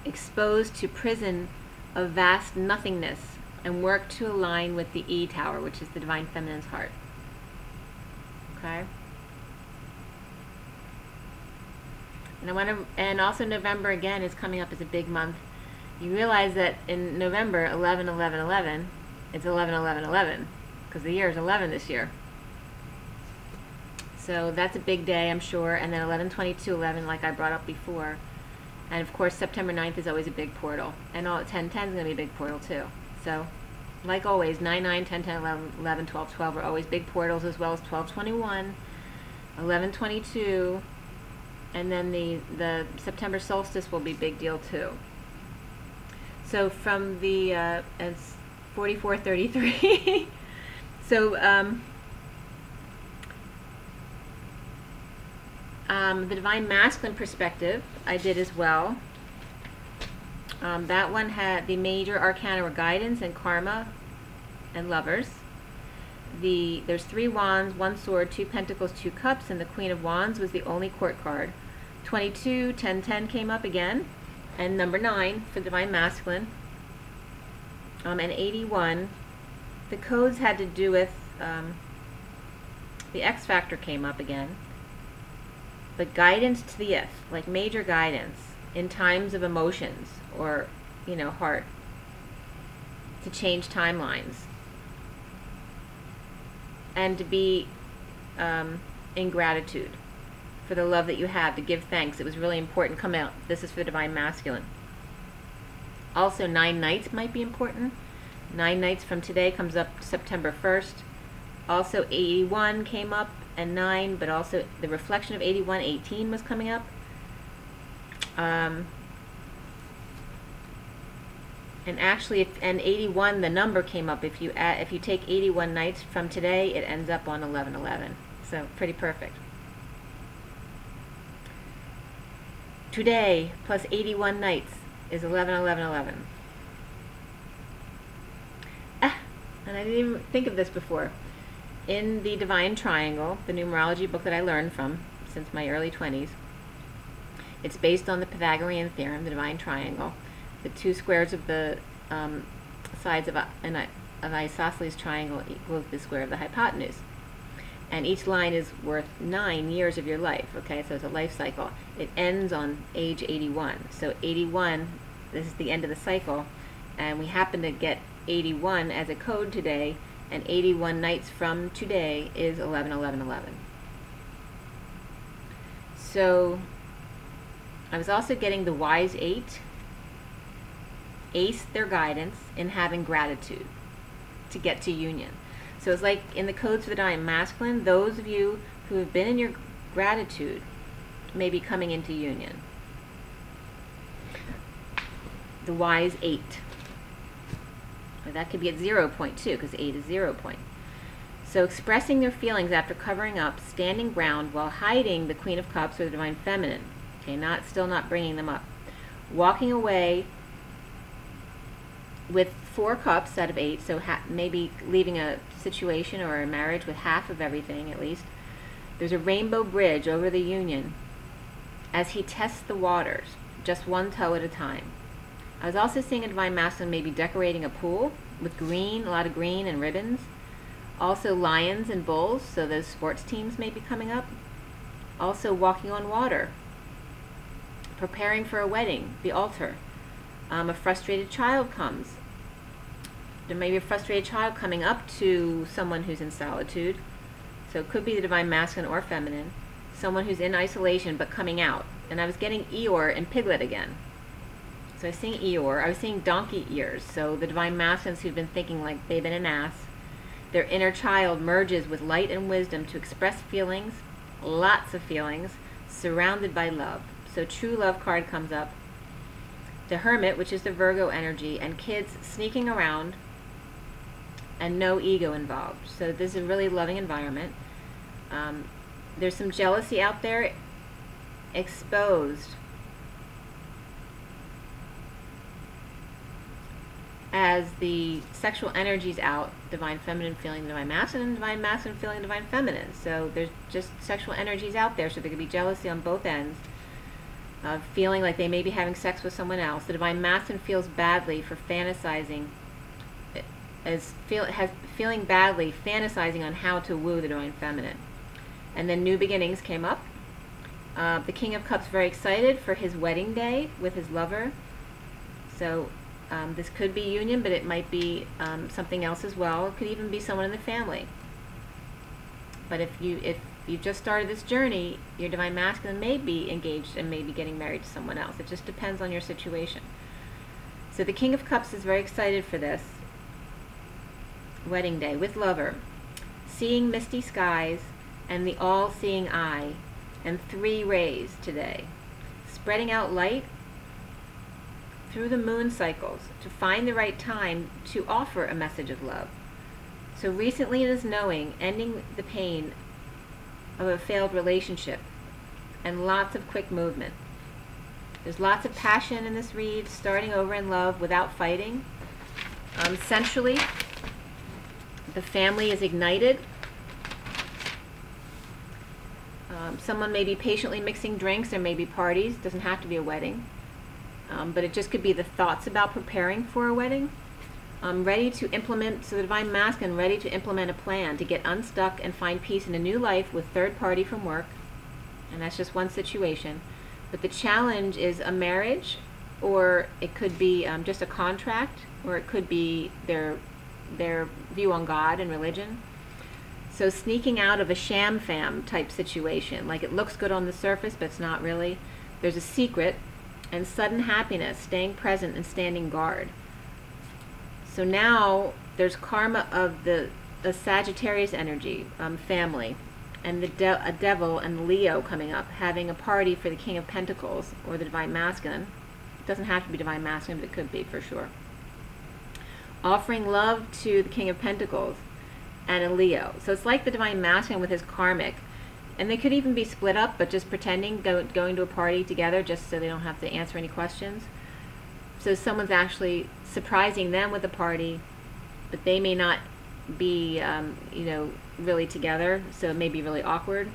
exposed to prison of vast nothingness, and work to align with the E tower, which is the divine feminine's heart. Okay. And also November again is coming up as a big month. You realize that in November, 11/11/11, it's 11/11/11. Because the year is 11 this year. So that's a big day, I'm sure. And then 11/22/11, like I brought up before. And of course, September 9th is always a big portal. And all 10/10 is going to be a big portal too. So, like always, 9/9, 10/10, 11/11, 12/12 are always big portals, as well as 12/21, 11/22, and then the September solstice will be a big deal too. So from the it's 44:33. So The Divine Masculine perspective I did as well. That one had the major arcana were guidance and karma and lovers. There's 3 wands, 1 sword, 2 pentacles, 2 cups, and the Queen of Wands was the only court card. 22, 10, 10 came up again, and number 9 for Divine Masculine. And 81, the codes had to do with the X factor came up again, but guidance to the if, like major guidance in times of emotions or, heart, to change timelines. And to be in gratitude for the love that you have, to give thanks. It was really important. Come out. This is for the Divine Masculine. Also, 9 nights might be important. 9 nights from today comes up September 1st. Also, 81 came up, and 9, but also the reflection of 81, 18 was coming up. And actually, and 81, the number came up. If you take 81 nights from today, it ends up on 11/11. So pretty perfect. Today plus 81 nights is 11/11/11. And I didn't even think of this before. In the Divine Triangle, the numerology book that I learned from since my early 20s, it's based on the Pythagorean theorem, the Divine Triangle. The 2 squares of the sides of an isosceles triangle equals the square of the hypotenuse. And each line is worth 9 years of your life, okay? So it's a life cycle. It ends on age 81. So 81, this is the end of the cycle, and we happen to get 81 as a code today, and 81 nights from today is 11/11/11. So I was also getting the Wise 8, ace their guidance in having gratitude to get to union. So it's like in the codes for the Divine Masculine, those of you who have been in your gratitude may be coming into union. The Wise 8. Or that could be at 0 point too, because 8 is 0 point. So expressing their feelings after covering up, standing ground while hiding the Queen of Cups or the Divine Feminine. Okay, still not bringing them up. Walking away with 4 cups out of 8, so maybe leaving a situation or a marriage with half of everything at least. There's a rainbow bridge over the union as he tests the waters, just one toe at a time. I was also seeing a Divine Masculine maybe decorating a pool with green, a lot of green and ribbons. Also lions and bulls, so those sports teams may be coming up. Also walking on water. Preparing for a wedding, the altar. A frustrated child comes. There may be a frustrated child coming up to someone who's in solitude. So it could be the Divine Masculine or Feminine. Someone who's in isolation but coming out. And I was getting Eeyore and Piglet again. So I was seeing Eeyore. I was seeing donkey ears. So the Divine Masculines who've been thinking like they've been an ass. Their inner child merges with light and wisdom to express feelings, lots of feelings, surrounded by love. So true love card comes up. The Hermit, which is the Virgo energy, and kids sneaking around and no ego involved. So this is a really loving environment. There's some jealousy out there exposed as the sexual energies out, Divine Feminine feeling Divine Masculine, and Divine Masculine feeling Divine Feminine. So there's just sexual energies out there, so there could be jealousy on both ends. Feeling like they may be having sex with someone else. The Divine Masculine feels badly for fantasizing, feeling badly, fantasizing on how to woo the Divine Feminine. And then New Beginnings came up. The King of Cups very excited for his wedding day with his lover. So this could be union, but it might be something else as well. It could even be someone in the family. But if you've just started this journey, your Divine Masculine may be engaged and may be getting married to someone else. It just depends on your situation. So the King of Cups is very excited for this wedding day with lover. Seeing misty skies and the all-seeing eye and 3 rays today. Spreading out light through the moon cycles to find the right time to offer a message of love. So recently it is knowing, ending the pain of a failed relationship, and lots of quick movement. There's lots of passion in this read, starting over in love without fighting. Centrally, the family is ignited. Someone may be patiently mixing drinks. There may be parties. It doesn't have to be a wedding. But it just could be the thoughts about preparing for a wedding. Ready to implement, so the Divine Masculine, ready to implement a plan to get unstuck and find peace in a new life with third party from work. And that's just one situation. But the challenge is a marriage, or it could be just a contract, or it could be their view on God and religion. So sneaking out of a sham fam type situation, like it looks good on the surface, but it's not really. There's a secret, and sudden happiness, staying present and standing guard. So now there's karma of the Sagittarius energy, family, and a devil and Leo coming up, having a party for the King of Pentacles, or the Divine Masculine. It doesn't have to be Divine Masculine, but it could be for sure. Offering love to the King of Pentacles and a Leo. So it's like the Divine Masculine with his karmic. And they could even be split up, but just pretending, going to a party together just so they don't have to answer any questions. So someone's actually surprising them with a party, but they may not be, really together, so it may be really awkward.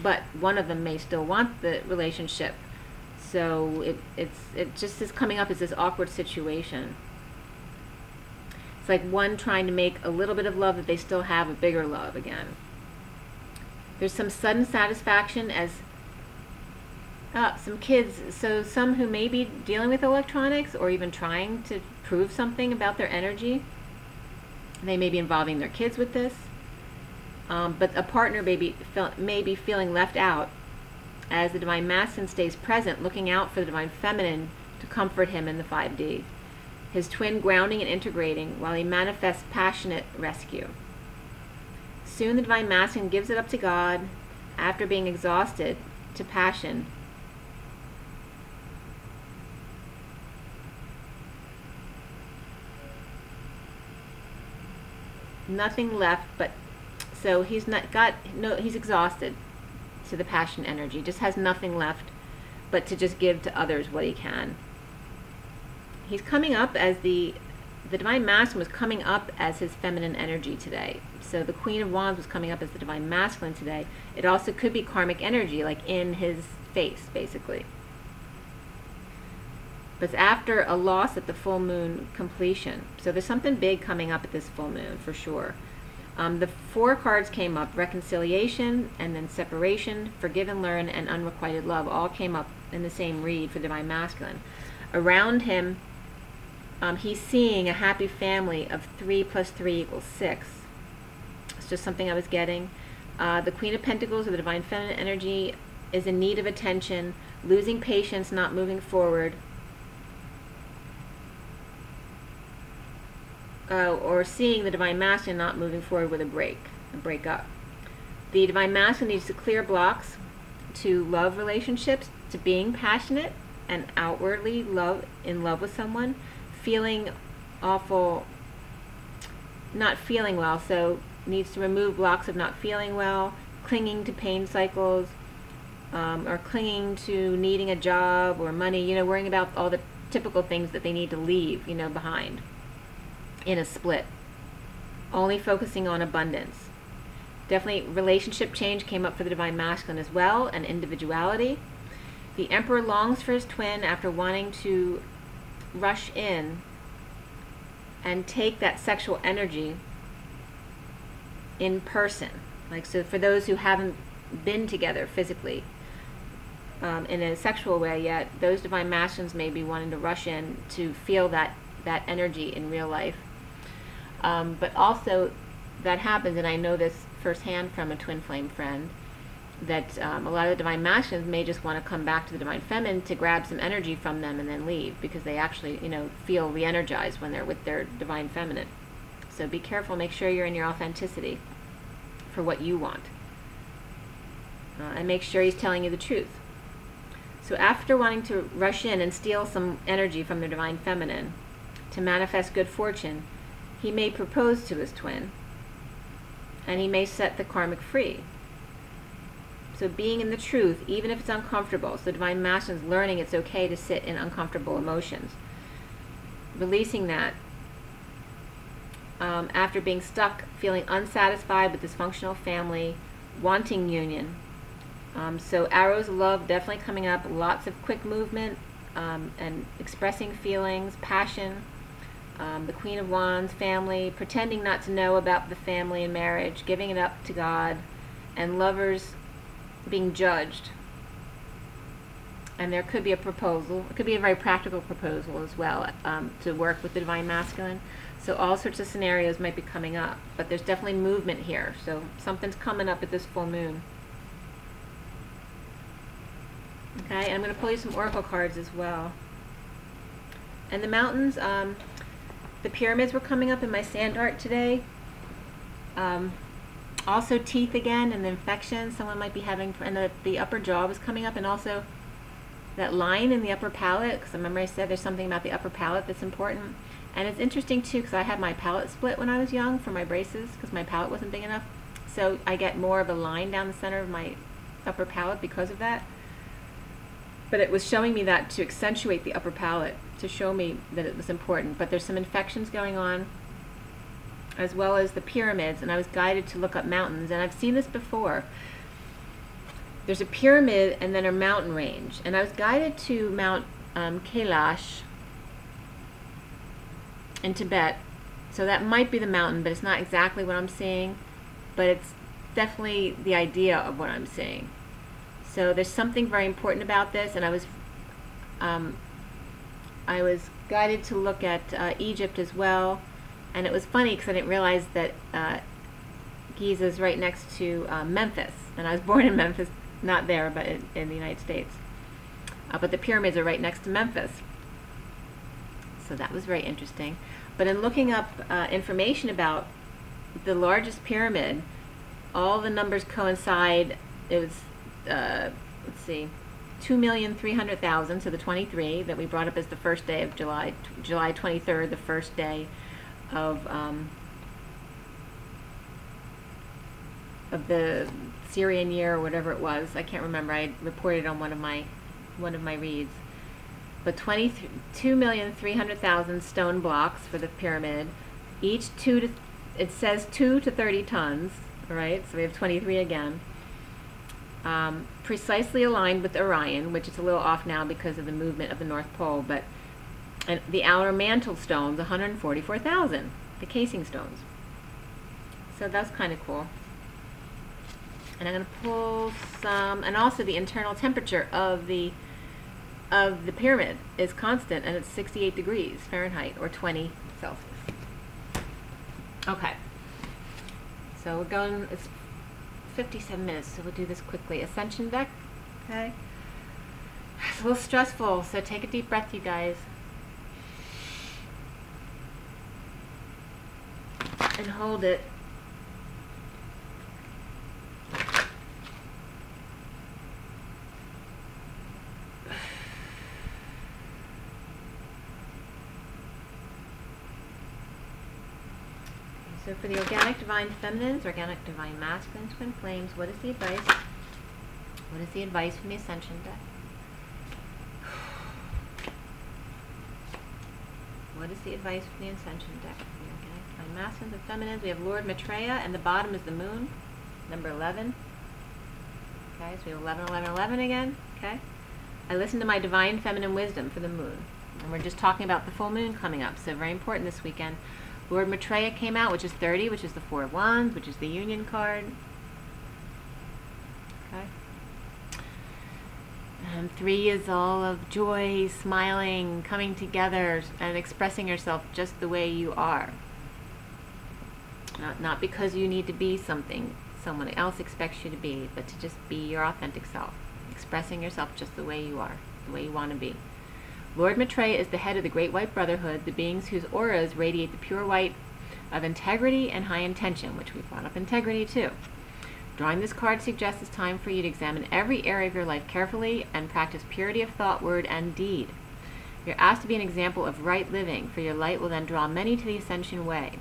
But one of them may still want the relationship. So it just is coming up as this awkward situation. It's like one trying to make a little bit of love that they still have a bigger love again. There's some sudden satisfaction as some kids, so some who may be dealing with electronics or even trying to prove something about their energy. They may be involving their kids with this. But a partner may be feeling left out as the Divine Masculine stays present, looking out for the Divine Feminine to comfort him in the 5D. His twin grounding and integrating while he manifests passionate rescue. Soon the Divine Masculine gives it up to God after being exhausted to passion. Nothing left, but so he's exhausted to the passion energy, just has nothing left but to just give to others what he can. He's coming up as the Divine Masculine was coming up as his feminine energy today. So the Queen of Wands was coming up as the Divine Masculine today. It also could be karmic energy, like in his face, basically. But it's after a loss at the full moon completion. So there's something big coming up at this full moon, for sure. The 4 cards came up: reconciliation, and then separation, forgive and learn, and unrequited love, all came up in the same read for Divine Masculine. Around him, he's seeing a happy family of 3 + 3 = 6. It's just something I was getting. The Queen of Pentacles, or the Divine Feminine energy, is in need of attention, losing patience, not moving forward. Or seeing the Divine Masculine not moving forward with a breakup. The Divine Masculine needs to clear blocks to love relationships, to being passionate and outwardly in love with someone, feeling awful, not feeling well, so needs to remove blocks of not feeling well, clinging to pain cycles, or clinging to needing a job or money, worrying about all the typical things that they need to leave, behind in a split. Only focusing on abundance. Definitely relationship change came up for the Divine Masculine as well, and individuality. The Emperor longs for his twin after wanting to rush in and take that sexual energy in person. Like, so for those who haven't been together physically in a sexual way yet, those Divine Masculines may be wanting to rush in to feel that energy in real life. But also that happens, and I know this firsthand from a twin flame friend, that a lot of the Divine Masculines may just want to come back to the Divine Feminine to grab some energy from them and then leave, because they actually, feel re-energized when they're with their Divine Feminine. So be careful, make sure you're in your authenticity for what you want. And make sure he's telling you the truth. So after wanting to rush in and steal some energy from the Divine Feminine to manifest good fortune, he may propose to his twin, and he may set the karmic free. So being in the truth, even if it's uncomfortable. So Divine Masculine is learning it's okay to sit in uncomfortable emotions. Releasing that. After being stuck, feeling unsatisfied with dysfunctional family, wanting union. So arrows of love definitely coming up. Lots of quick movement and expressing feelings, passion. The Queen of Wands, family, pretending not to know about the family and marriage, giving it up to God, and lovers being judged. And there could be a proposal. It could be a very practical proposal as well, to work with the Divine Masculine. So all sorts of scenarios might be coming up, but there's definitely movement here. So something's coming up at this full moon. Okay, and I'm going to pull you some oracle cards as well. And the mountains, the pyramids were coming up in my sand art today. Also teeth again, and the infection someone might be having, and the upper jaw was coming up, and also that line in the upper palate, because remember I said there's something about the upper palate that's important. And it's interesting too, because I had my palate split when I was young for my braces, because my palate wasn't big enough. So I get more of a line down the center of my upper palate because of that. But it was showing me that to accentuate the upper palate, to show me that it was important. But there's some infections going on, as well as the pyramids, and I was guided to look up mountains. And I've seen this before. There's a pyramid and then a mountain range. And I was guided to Mount Kailash in Tibet. So that might be the mountain, but it's not exactly what I'm seeing. But it's definitely the idea of what I'm seeing. So there's something very important about this, and I was guided to look at Egypt as well. And it was funny because I didn't realize that Giza is right next to Memphis, and I was born in Memphis, not there, but in the United States. But the pyramids are right next to Memphis, so that was very interesting. But in looking up information about the largest pyramid, all the numbers coincide. It was let's see, 2,300,000, so the 23 that we brought up as the first day of July 23rd, the first day of the Syrian year or whatever it was. I can't remember. I reported on one of my reads. But 2,300,000 stone blocks for the pyramid, each it says 2 to 30 tons. All right, so we have 23 again. Precisely aligned with Orion, which is a little off now because of the movement of the North Pole, but and the outer mantle stones, 144,000, the casing stones. So that's kind of cool. And I'm going to pull some, and also the internal temperature of the pyramid is constant, and it's 68 degrees Fahrenheit or 20 Celsius. Okay. So we're going, it's 57 minutes, so we'll do this quickly. Ascension deck, okay? It's a little stressful, so take a deep breath, you guys. And hold it. So for the organic divine feminines, organic divine masculine, twin flames, what is the advice? What is the advice from the Ascension deck? What is the advice from the Ascension deck? For the organic divine masculines and feminines, we have Lord Maitreya, and the bottom is the moon, number 11. Okay, so we have 11, 11, 11 again. Okay. I listened to my divine feminine wisdom for the moon. And we're just talking about the full moon coming up, so very important this weekend. Lord Maitreya came out, which is 30, which is the Four of Wands, which is the Union card. Okay. 3 is all of joy, smiling, coming together, and expressing yourself just the way you are. Not because you need to be something someone else expects you to be, but to just be your authentic self. Expressing yourself just the way you are, the way you want to be. Lord Maitreya is the head of the Great White Brotherhood, the beings whose auras radiate the pure white of integrity and high intention, which we brought up integrity too. Drawing this card suggests it's time for you to examine every area of your life carefully and practice purity of thought, word, and deed. You're asked to be an example of right living, for your light will then draw many to the ascension way.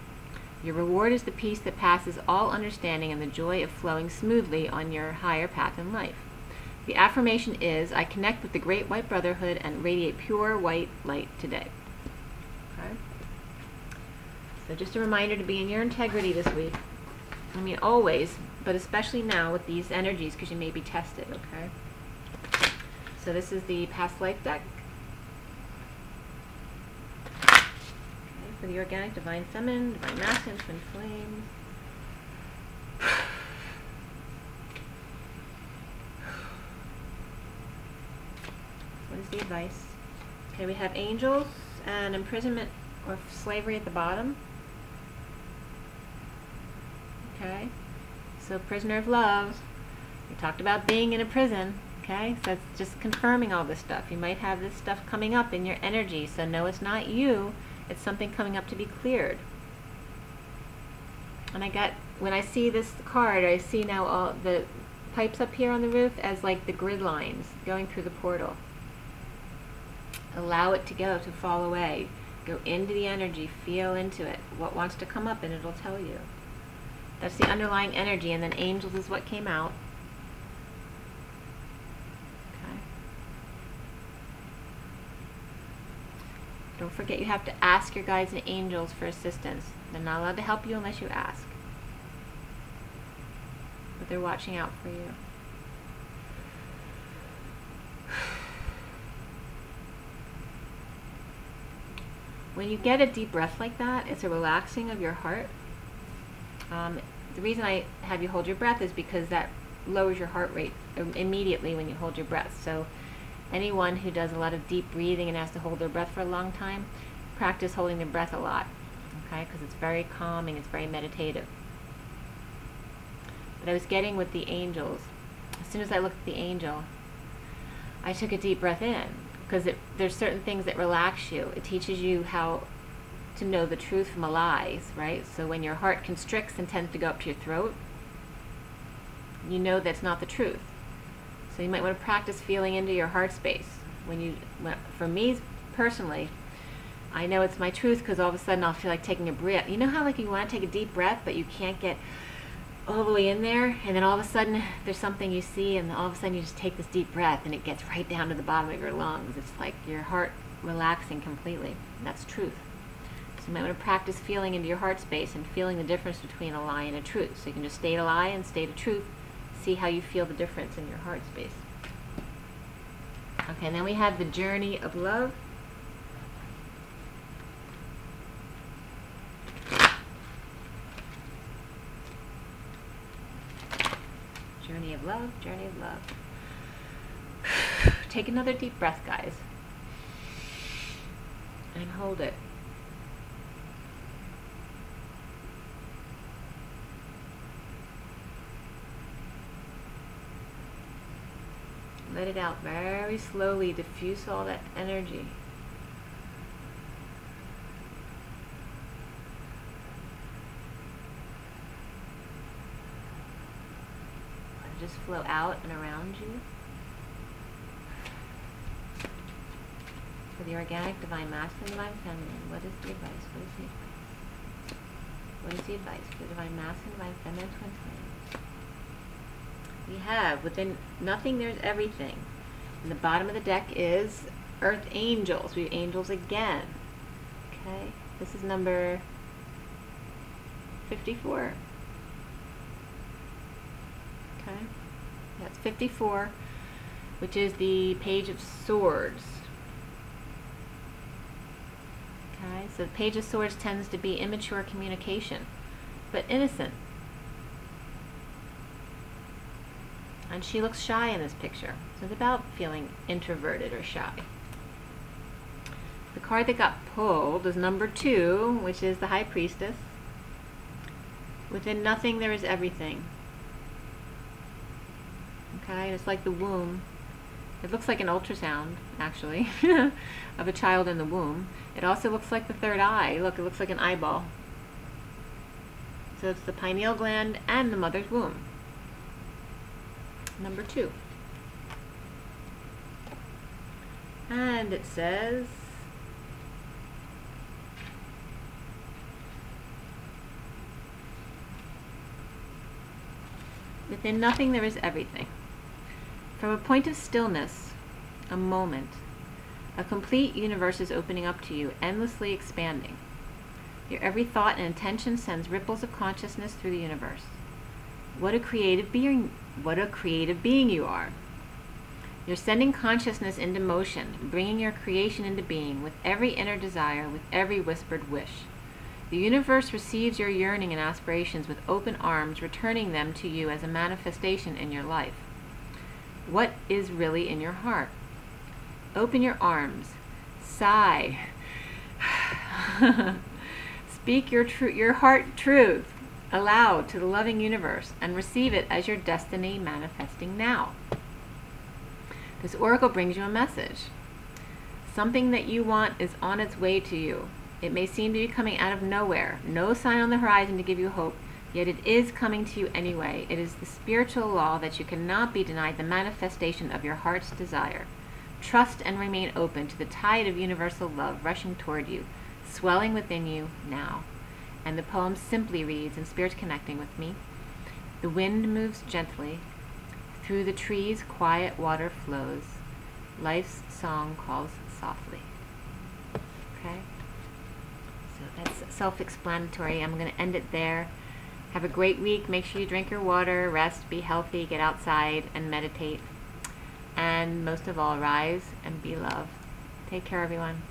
Your reward is the peace that passes all understanding and the joy of flowing smoothly on your higher path in life. The affirmation is, I connect with the great white brotherhood and radiate pure white light today. Okay? So just a reminder to be in your integrity this week. I mean, always, but especially now with these energies, because you may be tested, okay? So this is the past life deck. Okay, for the organic, divine feminine, divine masculine, twin flames. What is the advice? Okay, we have angels and imprisonment or slavery at the bottom. Okay, so prisoner of love. We talked about being in a prison. Okay, so that's just confirming all this stuff. You might have this stuff coming up in your energy, so no, it's not you. It's something coming up to be cleared. And when I see this card, I see now all the pipes up here on the roof as like the grid lines going through the portal. Allow it to go, to fall away. Go into the energy, feel into it. What wants to come up, and it'll tell you. That's the underlying energy, and then angels is what came out. Okay. Don't forget, you have to ask your guides and angels for assistance. They're not allowed to help you unless you ask. But they're watching out for you. When you get a deep breath like that, it's a relaxing of your heart. The reason I have you hold your breath is because that lowers your heart rate immediately when you hold your breath. So anyone who does a lot of deep breathing and has to hold their breath for a long time, practice holding their breath a lot, okay? Because it's very calming, it's very meditative. But I was getting with the angels. As soon as I looked at the angel, I took a deep breath in, because there's certain things that relax you. It teaches you how to know the truth from a lie, right? So when your heart constricts and tends to go up to your throat, you know that's not the truth. So you might want to practice feeling into your heart space. For me personally, I know it's my truth because all of a sudden I'll feel like taking a breath. You know how like you want to take a deep breath, but you can't get all the way in there, and then all of a sudden there's something you see, and all of a sudden you just take this deep breath, and it gets right down to the bottom of your lungs. It's like your heart relaxing completely. That's truth. So you might want to practice feeling into your heart space and feeling the difference between a lie and a truth. So you can just state a lie and state a truth. See how you feel the difference in your heart space. Okay, and then we have the journey of love. Journey of love, journey of love. Take another deep breath, guys. And hold it. Let it out very slowly. Diffuse all that energy. Let it just flow out and around you. For the organic, divine masculine, divine feminine, what is the advice? What is the advice? What is the advice for the divine masculine, divine feminine, twin flames? We have, within nothing there's everything. And the bottom of the deck is earth angels. We have angels again. Okay, this is number 54. Okay, that's 54, which is the Page of Swords. Okay, so the Page of Swords tends to be immature communication, but innocent. And she looks shy in this picture. So it's about feeling introverted or shy. The card that got pulled is number 2, which is the High Priestess. Within nothing there is everything. Okay, and it's like the womb. It looks like an ultrasound, actually, of a child in the womb. It also looks like the third eye. Look, it looks like an eyeball. So it's the pineal gland and the mother's womb. Number 2. And it says, Within nothing there is everything. From a point of stillness, a moment, a complete universe is opening up to you, endlessly expanding. Your every thought and intention sends ripples of consciousness through the universe. What a creative being you are. You're sending consciousness into motion, bringing your creation into being with every inner desire, with every whispered wish. The universe receives your yearning and aspirations with open arms, returning them to you as a manifestation in your life. What is really in your heart? Open your arms. Sigh. Speak your heart truth aloud to the loving universe and receive it as your destiny manifesting now. This oracle brings you a message. Something that you want is on its way to you. It may seem to be coming out of nowhere, no sign on the horizon to give you hope, yet it is coming to you anyway. It is the spiritual law that you cannot be denied the manifestation of your heart's desire. Trust and remain open to the tide of universal love rushing toward you, swelling within you now. And the poem simply reads, in Spirit's connecting with me, the wind moves gently. Through the trees, quiet water flows. Life's song calls softly. Okay? So that's self-explanatory. I'm going to end it there. Have a great week. Make sure you drink your water, rest, be healthy, get outside, and meditate. And most of all, rise and be love. Take care, everyone.